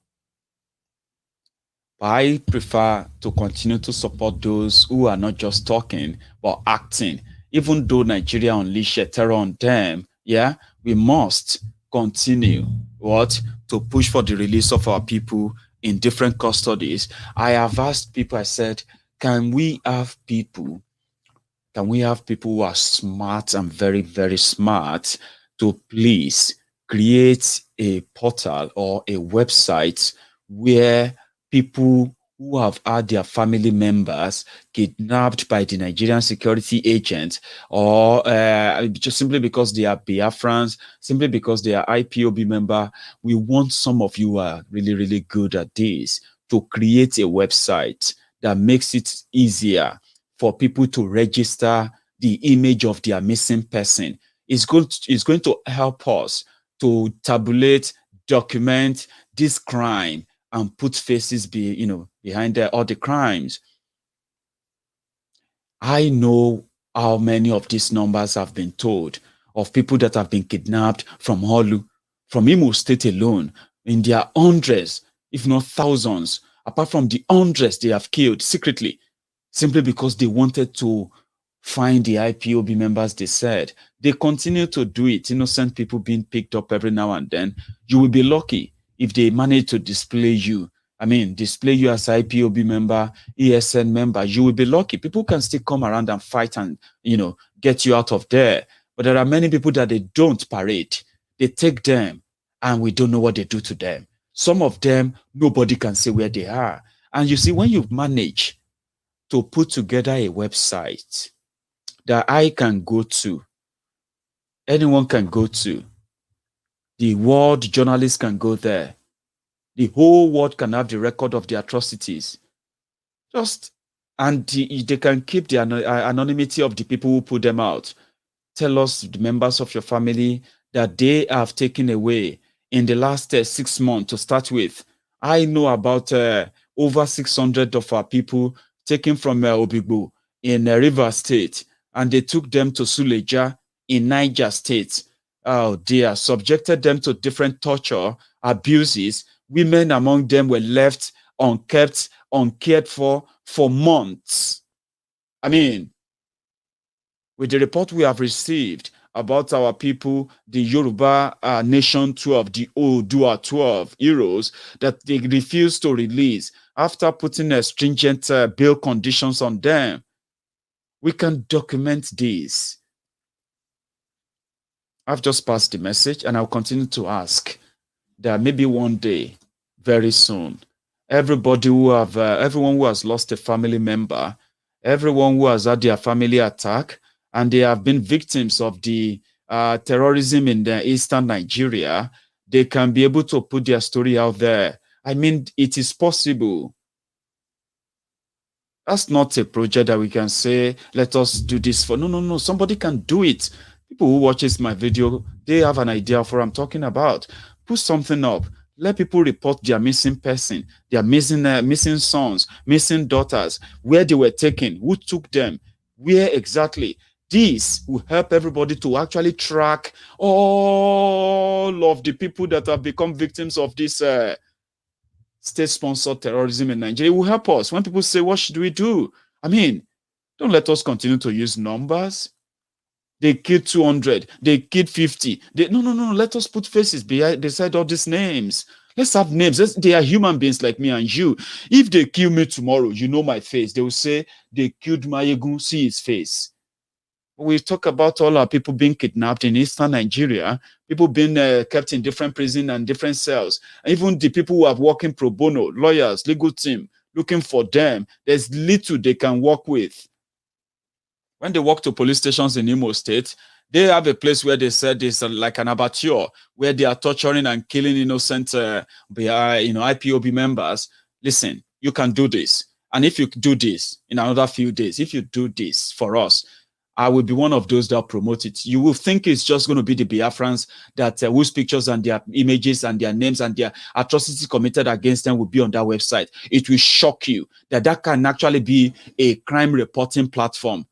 I prefer to continue to support those who are not just talking, but acting. Even though Nigeria unleashed terror on them, we must continue to push for the release of our people in different custodies. I have asked people, I said, can we have people who are smart and very, very smart to please create a portal or a website where people who have had their family members kidnapped by the Nigerian security agents, or just simply because they are Biafrans, simply because they are IPOB member, we want some of you who are really, really good at this to create a website that makes it easier for people to register the image of their missing person. It's going to help us to tabulate, document this crime, and put faces behind all the crimes. I know how many of these numbers have been told of people that have been kidnapped from Holu, from Imo State alone, in their hundreds, if not thousands, apart from the hundreds they have killed secretly, simply because they wanted to find the IPOB members, they said. They continue to do it, innocent people being picked up every now and then. You will be lucky if they manage to display you. Display you as IPOB member, ESN member. You will be lucky. People can still come around and fight and, get you out of there. But there are many people that they don't parade. They take them and we don't know what they do to them. Some of them, nobody can say where they are. And you see, when you manage to put together a website that I can go to, anyone can go to, the world journalists can go there, the whole world can have the record of the atrocities. And they can keep the anonymity of the people who put them out. Tell us, the members of your family, that they have taken away in the last 6 months to start with. I know about over 600 of our people taken from Obigbo in River State, and they took them to Suleja in Niger State. Oh dear, subjected them to different torture, abuses. Women among them were left unkept, uncared for months. With the report we have received about our people, the Yoruba Nation 12, the Odua 12 heroes, that they refused to release after putting stringent bail conditions on them. We can document this. I've just passed the message, and I'll continue to ask that maybe one day, very soon, everyone who has lost a family member, everyone who has had their family attack, and they have been victims of the terrorism in the eastern Nigeria, they can be able to put their story out there. It is possible. That's not a project that we can say, let us do this for. No. Somebody can do it. People who watches my video, they have an idea of what I'm talking about. Put something up. Let people report their missing person, their missing sons, missing daughters, where they were taken, who took them, where exactly. This will help everybody to actually track all of the people that have become victims of this state-sponsored terrorism in Nigeria. It will help us. When people say, what should we do? I mean, don't let us continue to use numbers. They killed 200. They killed 50. No. Let us put faces beside all these names. Let's have names. They are human beings like me and you. If they kill me tomorrow, you know my face. They will say, they killed Maiyegun, see his face. We talk about all our people being kidnapped in eastern Nigeria, people being kept in different prisons and different cells. Even the people who are working pro bono, lawyers, legal team, looking for them, there's little they can work with. When they walk to police stations in Imo State, they have a place where they said it's like an abattoir, where they are torturing and killing innocent IPOB members. Listen, you can do this. And if you do this in another few days, if you do this for us, I will be one of those that promote it. You will think it's just going to be the Biafrans that whose pictures and their images and their names and their atrocities committed against them will be on that website. It will shock you that that can actually be a crime reporting platform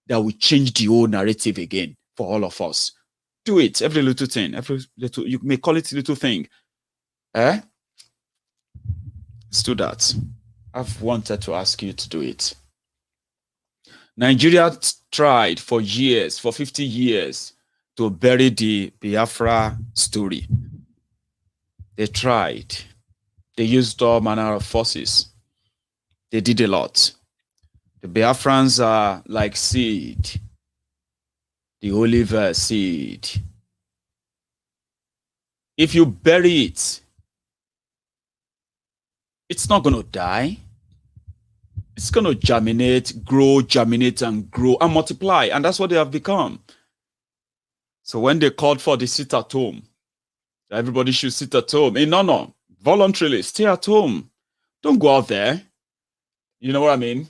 that will change the whole narrative again for all of us. Do it. Every little thing. Every little, you may call it little thing. Let's do that. I've wanted to ask you to do it. Nigeria tried for years, for 50 years, to bury the Biafra story. They tried. They used all manner of forces. They did a lot. The Biafrans are like seed, the olive seed. If you bury it, it's not going to die. It's going to germinate, and grow and multiply. And that's what they have become. So when they called for the sit at home, everybody should sit at home. No, voluntarily, stay at home. Don't go out there. You know what I mean?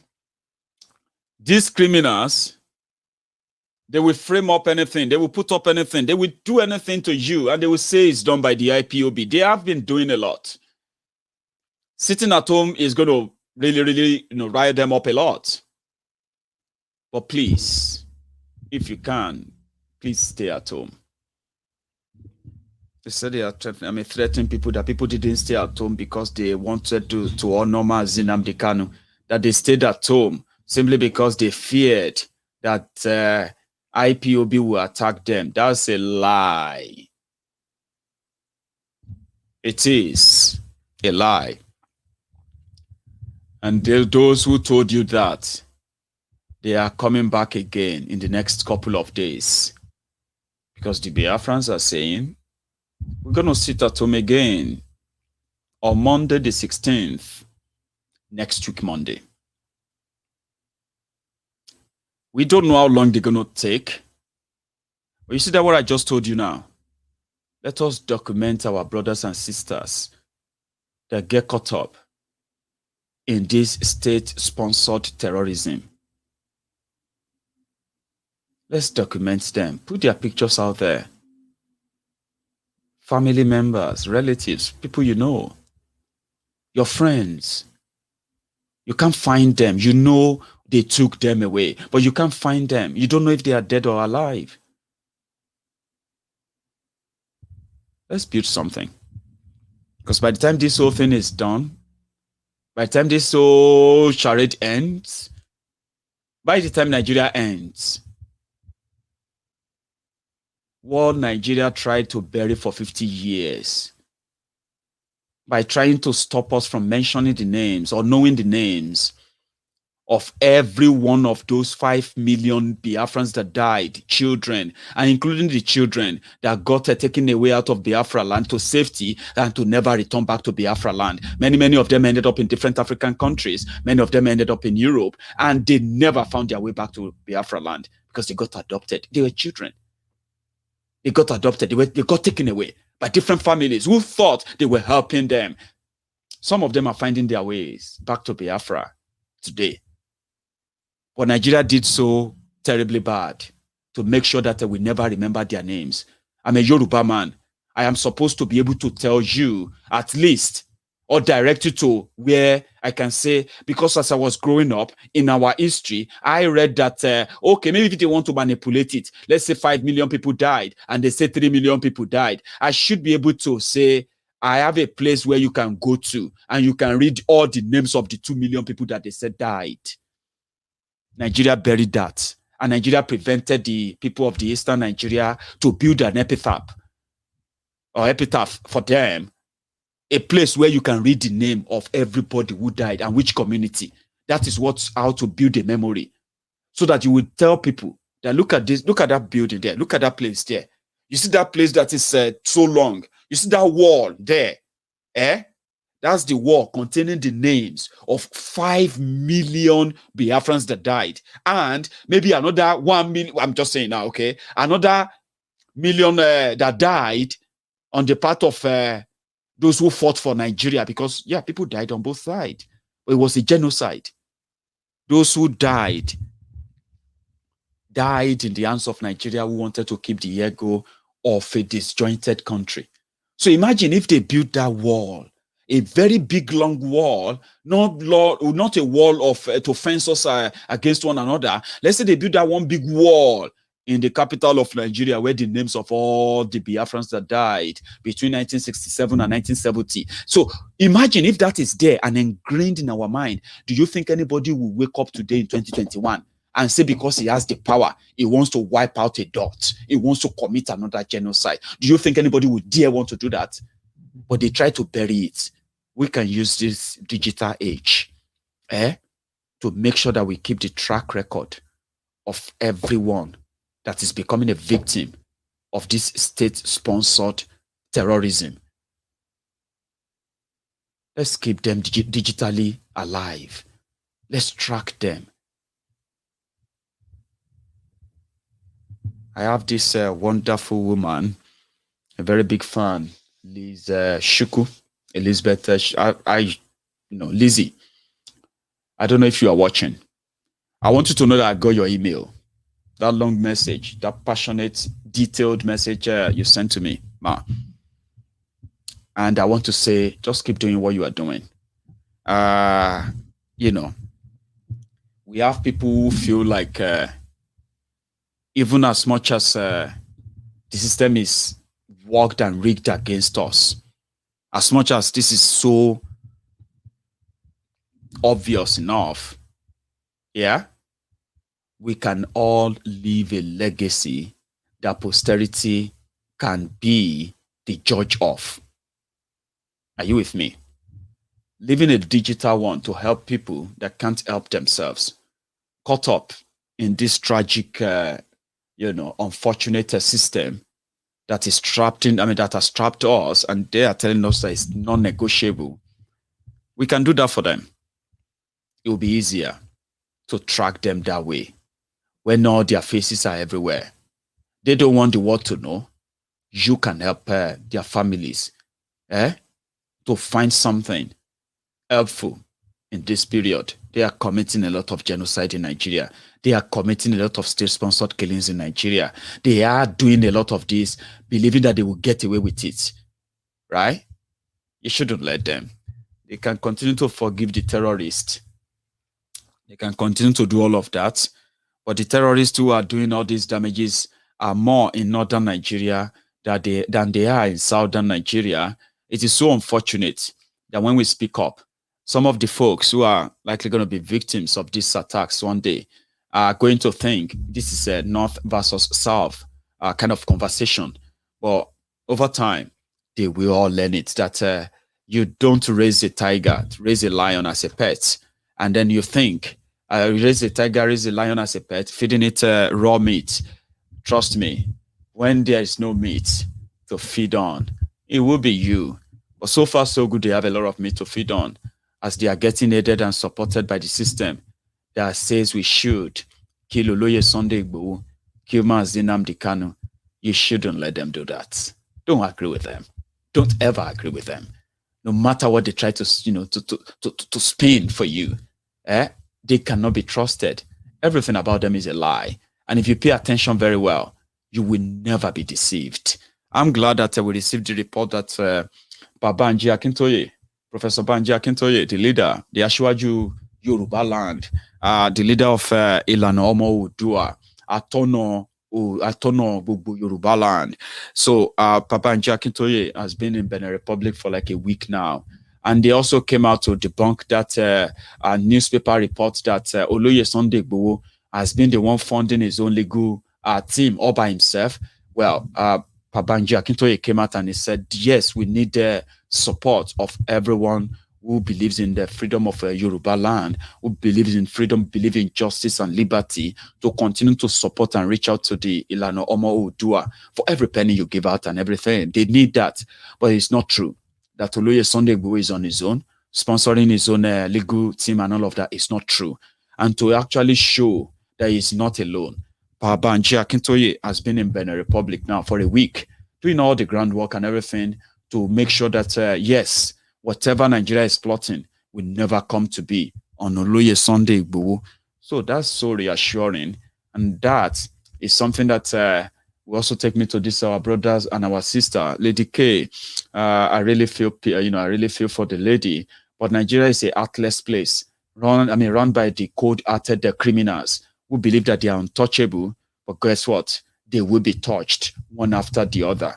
These criminals, they will frame up anything. They will put up anything. They will do anything to you. And they will say it's done by the IPOB. They have been doing a lot. Sitting at home is going to really, rile them up a lot. But please, if you can, please stay at home. They said they are threatening people that people didn't stay at home because they wanted to honor Nnamdi Kanu, that they stayed at home simply because they feared that IPOB will attack them. That's a lie. It is a lie. And those who told you that, they are coming back again in the next couple of days. Because the Biafrans are saying, we're going to sit at home again on Monday the 16th, next week Monday. We don't know how long they're going to take. But you see that what I just told you now? Let us document our brothers and sisters that get caught up in this state-sponsored terrorism. Let's document them. Put their pictures out there. Family members, relatives, people you know, your friends. You can't find them. You know they took them away, but you can't find them. You don't know if they are dead or alive. Let's build something. Because by the time this whole thing is done, by the time this whole charade ends, by the time Nigeria ends, what Nigeria tried to bury for 50 years, by trying to stop us from mentioning the names or knowing the names of every one of those 5 million Biafrans that died, children, and including the children that got taken away out of Biafra land to safety and to never return back to Biafra land. Many of them ended up in different African countries. Many of them ended up in Europe, and they never found their way back to Biafra land because they got adopted. They were children. They got adopted. They got taken away by different families who thought they were helping them. Some of them are finding their ways back to Biafra today. But Nigeria did so terribly bad to make sure that we never remember their names. I'm a Yoruba man. I am supposed to be able to tell you at least or direct you to where I can say, because as I was growing up in our history, I read that, okay, maybe if they want to manipulate it, let's say 5 million people died and they say 3 million people died. I should be able to say, I have a place where you can go to and you can read all the names of the 2 million people that they said died. Nigeria buried that. And Nigeria prevented the people of the Eastern Nigeria to build an epitaph for them. A place where you can read the name of everybody who died and which community. That is how to build a memory. So that you will tell people that look at this, look at that building there, look at that place there. You see that place that is so long. You see that wall there. That's the wall containing the names of 5 million Biafrans that died. And maybe another 1 million, I'm just saying now, okay? Another million that died on the part of those who fought for Nigeria, because, yeah, people died on both sides. It was a genocide. Those who died in the hands of Nigeria who wanted to keep the ego of a disjointed country. So imagine if they built that wall, a very big, long wall, not a wall of to fence us against one another. Let's say they built that one big wall in the capital of Nigeria, where the names of all the Biafrans that died between 1967 and 1970. So imagine if that is there and ingrained in our mind. Do you think anybody will wake up today in 2021 and say because he has the power, he wants to wipe out a dot, he wants to commit another genocide? Do you think anybody would dare want to do that? But they try to bury it. We can use this digital age to make sure that we keep the track record of everyone that is becoming a victim of this state-sponsored terrorism. Let's keep them digitally alive. Let's track them. I have this wonderful woman, a very big fan, Elizabeth, Lizzie. I don't know if you are watching. I want you to know that I got your email. That long message, that passionate, detailed message you sent to me, Ma. And I want to say, just keep doing what you are doing. We have people who feel like even as much as the system is worked and rigged against us, as much as this is so obvious enough, we can all leave a legacy that posterity can be the judge of. Are you with me? Leaving a digital one to help people that can't help themselves, caught up in this tragic, unfortunate system that is trapped in, that has trapped us, and they are telling us that it's non-negotiable. We can do that for them. It will be easier to track them that way, when all their faces are everywhere. They don't want the world to know. You can help their families to find something helpful in this period. They are committing a lot of genocide in Nigeria. They are committing a lot of state-sponsored killings in Nigeria. They are doing a lot of this, believing that they will get away with it, right? You shouldn't let them. They can continue to forgive the terrorists. They can continue to do all of that. But the terrorists who are doing all these damages are more in northern Nigeria than they are in southern Nigeria. It is so unfortunate that when we speak up, some of the folks who are likely going to be victims of these attacks one day are going to think this is a North versus South kind of conversation. But over time, they will all learn it, that you don't raise a tiger, raise a lion as a pet. And then you think, raise a tiger, raise a lion as a pet, feeding it raw meat. Trust me, when there is no meat to feed on, it will be you. But so far, so good, they have a lot of meat to feed on, as they are getting aided and supported by the system that says we should kill Oloye Sunday Igboho, kill Mazi Nnamdi Kanu. You shouldn't let them do that. Don't agree with them. Don't ever agree with them. No matter what they try to spin for you, they cannot be trusted. Everything about them is a lie. And if you pay attention very well, you will never be deceived. I'm glad that we received the report that Pa Akintoye, Professor Banji Akintoye, the leader, the Asiwaju Yoruba land, the leader of Ilana Omo Oodua, Atono Gbogbo Yoruba land. So Pa Banji Akintoye has been in Benin Republic for like a week now. And they also came out to debunk that newspaper report that Oloye Sunday Igboho has been the one funding his own legal team all by himself. Well, Pa Banji Akintoye came out and he said, yes, we need the support of everyone who believes in the freedom of Yoruba land, who believes in freedom, believes in justice and liberty, to continue to support and reach out to the Ilana Omo Oodua for every penny you give out and everything. They need that, but it's not true that Oloye Sunday Igboho is on his own, sponsoring his own legal team and all of that. Is not true. And to actually show that he's not alone, Pa Banji Akintoye has been in Benin Republic now for a week, doing all the groundwork and everything to make sure that, yes, whatever Nigeria is plotting will never come to be on Oloye Sunday Igboho. So that's so reassuring. And that is something that will also take me to this, our brothers and our sister, Lady K. I really feel, I really feel for the lady. But Nigeria is a heartless place, run by the cold-hearted criminals who believe that they are untouchable. But guess what? They will be touched one after the other.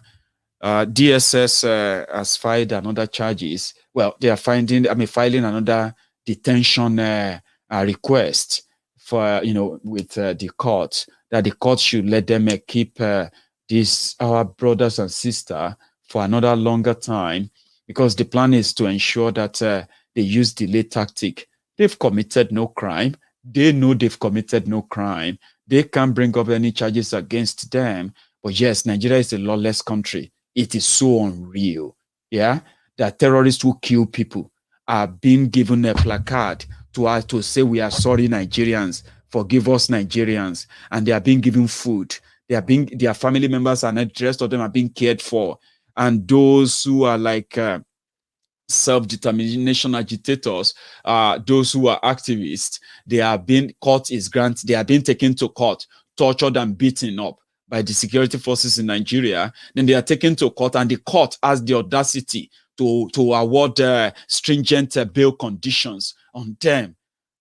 DSS has filed another charges. Well, they are filing another detention request for, with the court, that the court should let them keep our brothers and sisters for another longer time, because the plan is to ensure that they use delay tactic. They've committed no crime. They know they've committed no crime. They can't bring up any charges against them. But yes, Nigeria is a lawless country. It is so unreal, that terrorists who kill people are being given a placard to say, we are sorry, Nigerians, forgive us, Nigerians, and they are being given food. Their family members and the rest of them are being cared for. And those who are like self-determination agitators, those who are activists, they are being taken to court, tortured and beaten up by the security forces in Nigeria. Then they are taken to court, and the court has the audacity to award stringent bail conditions on them.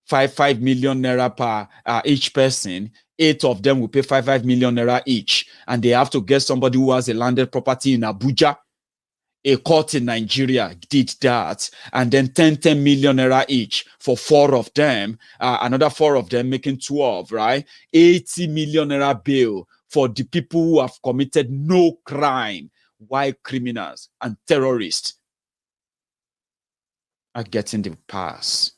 5 million naira per each person. 8 of them will pay 5 million naira each, and they have to get somebody who has a landed property in Abuja. A court in Nigeria did that, and then 10 million naira each for 4 of them. Another 4 of them making 12, right? 80 million naira bail for the people who have committed no crime, while criminals and terrorists are getting the pass.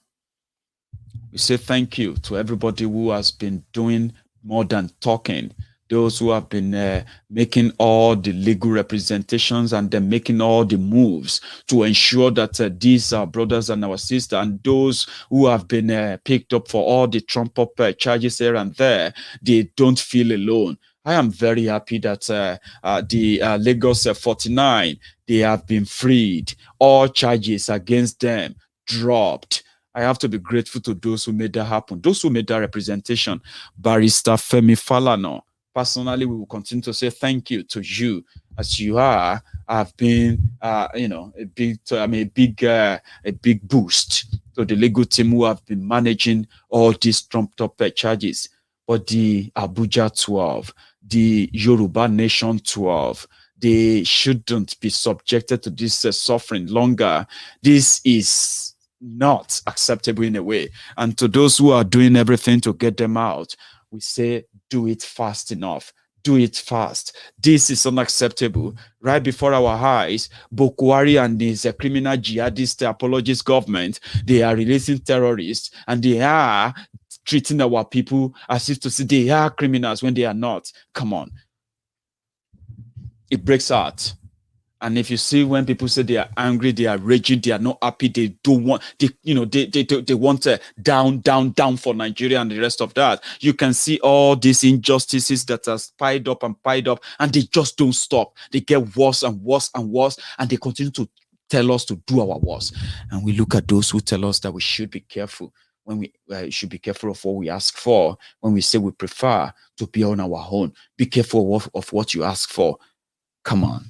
We say thank you to everybody who has been doing more than talking. Those who have been making all the legal representations and then making all the moves to ensure that these are brothers and our sisters, and those who have been picked up for all the trump-up charges here and there, they don't feel alone. I am very happy that the Lagos 49, they have been freed. All charges against them dropped. I have to be grateful to those who made that happen, those who made that representation. Barrister Femi Falana. Personally, we will continue to say thank you to you, as you have been, a big boost to the legal team who have been managing all these trumped-up charges. But the Abuja 12, the Yoruba Nation 12, they shouldn't be subjected to this suffering longer. This is not acceptable in a way. And to those who are doing everything to get them out, we say, do it fast enough. Do it fast. This is unacceptable. Right before our eyes, Boko Haram and his criminal jihadist apologist government, they are releasing terrorists, and they are treating our people as if to say they are criminals when they are not. Come on. It breaks heart. And if you see when people say they are angry, they are raging, they are not happy, they don't want, they want down for Nigeria and the rest of that. You can see all these injustices that are piled up, and they just don't stop. They get worse and worse and worse, and they continue to tell us to do our worst. And we look at those who tell us that we should be careful. when we should be careful of what we ask for. When we say we prefer to be on our own, be careful of what you ask for. Come on.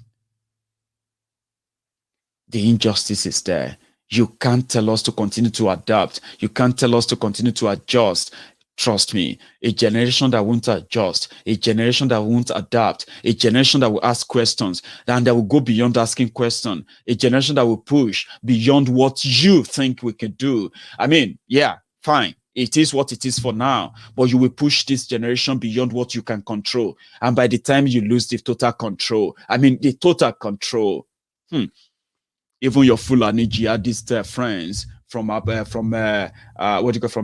The injustice is there. You can't tell us to continue to adapt. You can't tell us to continue to adjust. Trust me, a generation that won't adjust, a generation that won't adapt, a generation that will ask questions and that will go beyond asking questions, a generation that will push beyond what you think we can do. I mean, yeah, fine. It is what it is for now, but you will push this generation beyond what you can control. And by the time you lose the total control, the total control, even your Fulani jihadist friends from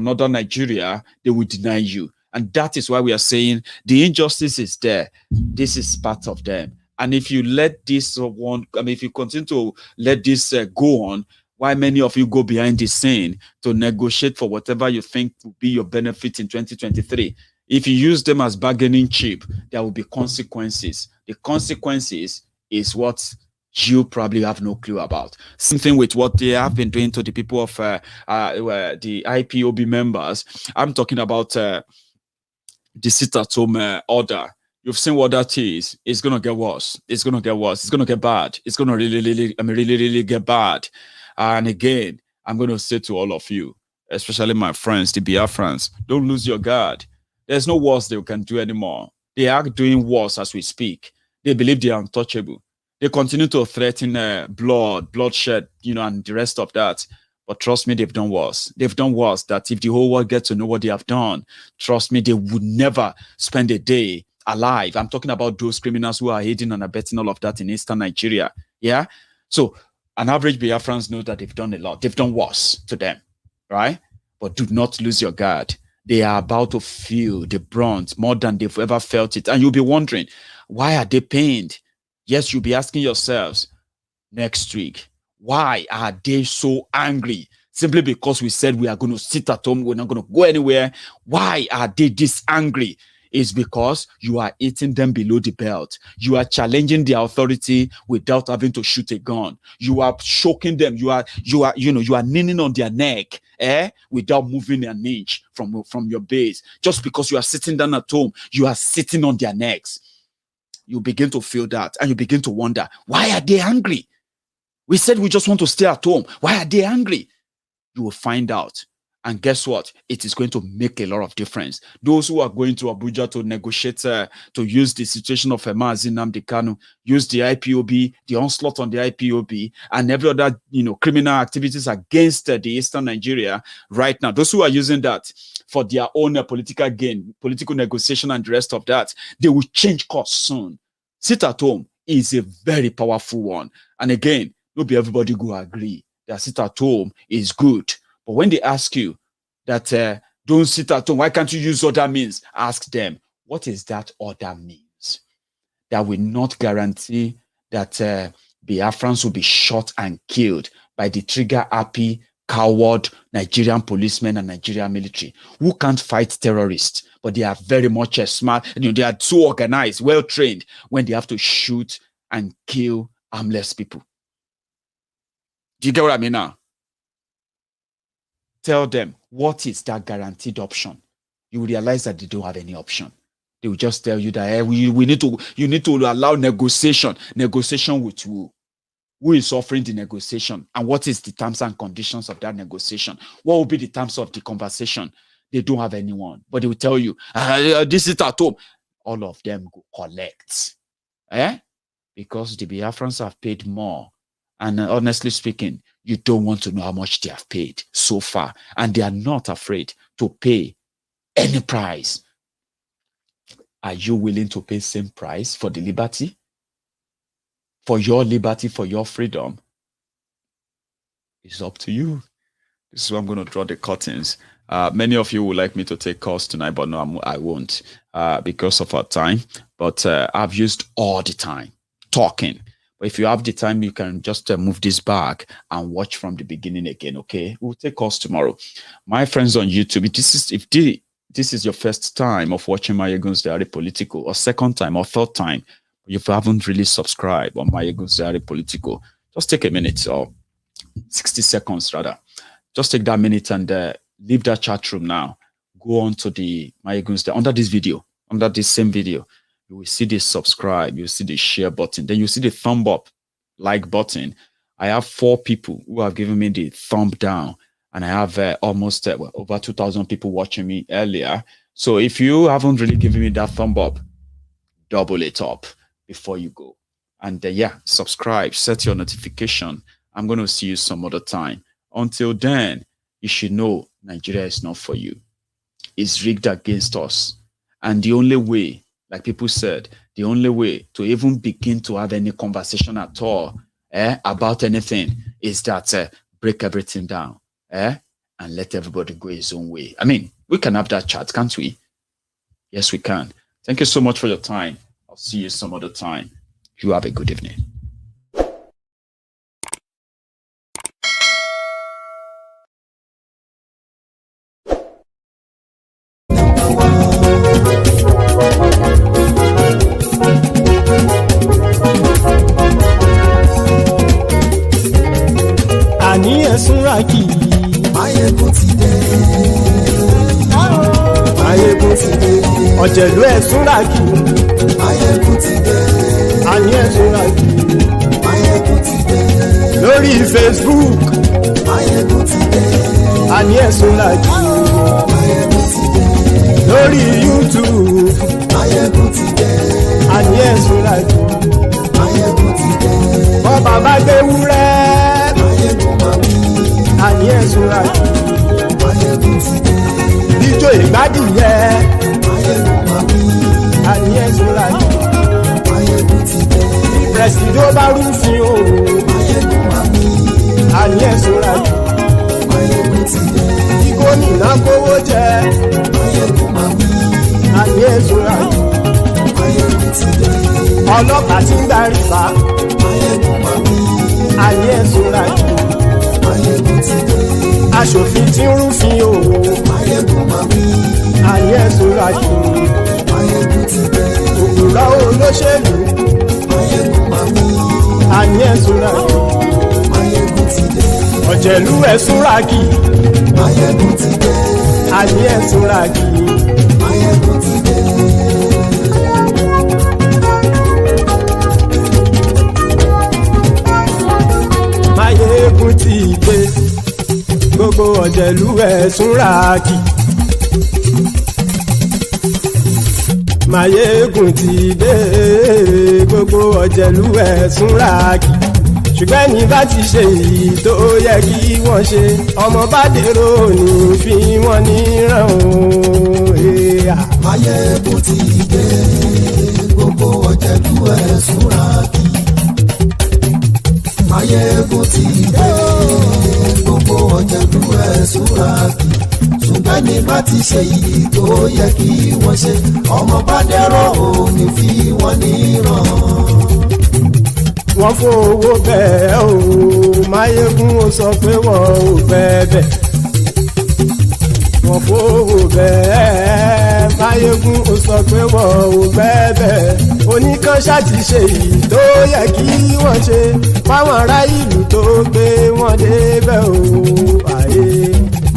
northern Nigeria, they will deny you. And that is why we are saying the injustice is there. This is part of them. And if you let this if you continue to let this go on, why many of you go behind the scene to negotiate for whatever you think will be your benefit in 2023? If you use them as bargaining chip, there will be consequences. The consequences is what you probably have no clue about. Same thing with what they have been doing to the people of the IPOB members. I'm talking about the sit-at-home order. You've seen what that is. It's going to get worse. It's going to get worse. It's going to get bad. It's going to really get bad. And again, I'm going to say to all of you, especially my friends, the Biafrans, don't lose your guard. There's no worse they can do anymore. They are doing worse as we speak. They believe they are untouchable. They continue to threaten bloodshed, and the rest of that. But trust me, they've done worse. They've done worse that if the whole world gets to know what they have done, trust me, they would never spend a day alive. I'm talking about those criminals who are aiding and abetting all of that in eastern Nigeria. Yeah? So an average Biafrans know that they've done a lot. They've done worse to them, right? But do not lose your guard. They are about to feel the brunt more than they've ever felt it. And you'll be wondering, why are they pained? Yes, you'll be asking yourselves next week, why are they so angry? Simply because we said we are going to sit at home, we're not going to go anywhere. Why are they this angry? It's because you are eating them below the belt. You are challenging their authority without having to shoot a gun. You are choking them. You are kneeling on their neck, without moving an inch from your base. Just because you are sitting down at home, you are sitting on their necks. You begin to feel that and you begin to wonder, why are they angry? We said we just want to stay at home. Why are they angry? You will find out. And guess what? It is going to make a lot of difference. Those who are going to Abuja to negotiate, to use the situation of Mazi Nnamdi Kanu, use the IPOB, the onslaught on the IPOB, and every other, criminal activities against the Eastern Nigeria right now. Those who are using that for their own political gain, political negotiation, and the rest of that, they will change course soon. Sit at home is a very powerful one. And again, not be everybody go agree that sit at home is good. But when they ask you that don't sit at home, why can't you use other means? Ask them, what is that other means? That will not guarantee that Biafrans will be shot and killed by the trigger-happy, coward Nigerian policemen and Nigerian military who can't fight terrorists, but they are very much smart. They are so organized, well-trained when they have to shoot and kill harmless people. Do you get what I mean now? Tell them, what is that guaranteed option? You will realize that they don't have any option. They will just tell you that you need to allow negotiation. Negotiation with who? Who is offering the negotiation? And what is the terms and conditions of that negotiation? What will be the terms of the conversation? They don't have anyone. But they will tell you, this is at home. All of them go collect. Because the Biafrans have paid more. And honestly speaking, you don't want to know how much they have paid so far. And they are not afraid to pay any price. Are you willing to pay same price for the liberty? For your liberty, for your freedom? It's up to you. This is where I'm going to draw the curtains. Many of you would like me to take calls tonight, but no, I won't because of our time. But I've used all the time talking. But if you have the time, you can just move this back and watch from the beginning again, okay? We'll take calls tomorrow. My friends on YouTube, if this is your first time of watching Maiyegun General Politico, or second time or third time, if you haven't really subscribed on Maiyegun General Politico, just take a minute or 60 seconds rather. Just take that minute and leave that chat room now. Go on to the Maiyegun's under this video, under this same video. You will see the subscribe, you will see the share button, then you see the thumb up, like button. I have 4 people who have given me the thumb down, and I have almost over 2,000 people watching me earlier. So if you haven't really given me that thumb up, double it up before you go. And yeah, subscribe, set your notification. I'm going to see you some other time. Until then, you should know Nigeria is not for you. It's rigged against us. And the only way, like people said, the only way to even begin to have any conversation at all about anything is that break everything down and let everybody go his own way. I mean, we can have that chat, can't we? Yes, we can. Thank you so much for your time. I'll see you some other time. You have a good evening. Àní ẹ̀sùnra kì í. Maiyegun ti dé. Maiyegun ti dé. Ọ̀jẹ̀lú ẹ̀sùnra kì í. Maiyegun ti dé. Àní ẹ̀sùnra kì í. Maiyegun ti dé. Lórí Facebook. Maiyegun ti dé. Àní ẹ̀sùnra kì í. Maiyegun ti dé. Lórí YouTube. Maiyegun ti dé. Àní ẹ̀sùnra kì í. Maiyegun ti dé. Bọ́ bàbá gbé wúrẹ́. Àní ẹ̀sùnra kì í. Maiyegun ti dé. Ijó ìgbádìyẹ. Àní ẹ̀sùnra kì í. Maiyegun ti dé. Pẹ̀sìdó bá rúfin o. Àní ẹ̀sùnra kì í. Maiyegun ti dé. Kí gómìnà kówó jẹ. Àní ẹ̀sùnra kì í. Maiyegun ti dé. Ọlọ́pàá tí ń darí bá. Àní ẹ̀sùnra kì í. Maiyegun ti dé. Aṣòfin tí ń rúfin o. Àní ẹ̀sùnra kì í. Maiyegun ti dé. Òkúra olóṣèlú. Àní ẹ̀sùnra kì í. Maiyegun ti dé. Ọ̀jẹ̀lú ẹ̀sùnra kì í. Maiyegun ti dé. Àní ẹ̀sùnra kì í. Maiyegun ti dé. Maiyegun ti dé. Gbogbo ọ̀jẹ̀lú ẹ̀sùnra kì í. Maiyegun ti dé. Gbogbo ọ̀jẹ̀lú ẹ̀sùnra kì í. Ṣùgbọ́n ní bá ti ṣe èyí tó yẹ kí wọ́n ṣe, ọmọ bá dèrò ní fi wọ́n níran o. Maiyegun ti dé. Gbogbo ọ̀jẹ̀lú ẹ̀sùnra kì í. Maiyegun ti dé. Gbogbo ọ̀jẹ̀lú ẹ̀sùnra kì í. Ṣùgbọ́n ní bá ti ṣe èyí tó yẹ kí wọ́n ṣe, ọmọ bá dèrò ní fi wọ́n níran. Wọ́n fowó bẹ́ẹ̀ o. Maiyegun ó sọ pé wọ́n ò fẹ́ bẹ́ẹ̀. Wọ́n fowó bẹ́ẹ̀. Maiyegun ó sọ pé wọ́n ò fẹ́ bẹ́ẹ̀. Oníkan ṣáàtì ṣe èyí tó yẹ kí wọ́n ṣe fáwọn ará ìlú tó gbé wọn débẹ̀ o.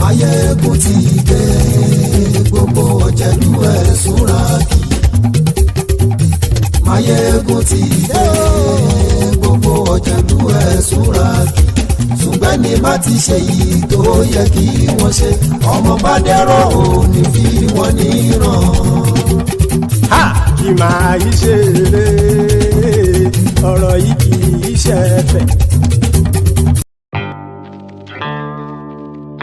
Maiyegun ti dé. Gbogbo ọ̀jẹ̀lú ẹ̀sùnra kì í. Maiyegun ti dé. Gbogbo ọ̀jẹ̀lú ẹ̀sùnra kì í. Ṣùgbọ́n ní bá ti ṣe èyí tó yẹ kí wọ́n ṣe, ọmọ bá dèrò ní fi wọ́n níran. Kì máa yí ṣe eré, ọ̀rọ̀ yìí kì í ṣe ẹ̀fẹ̀.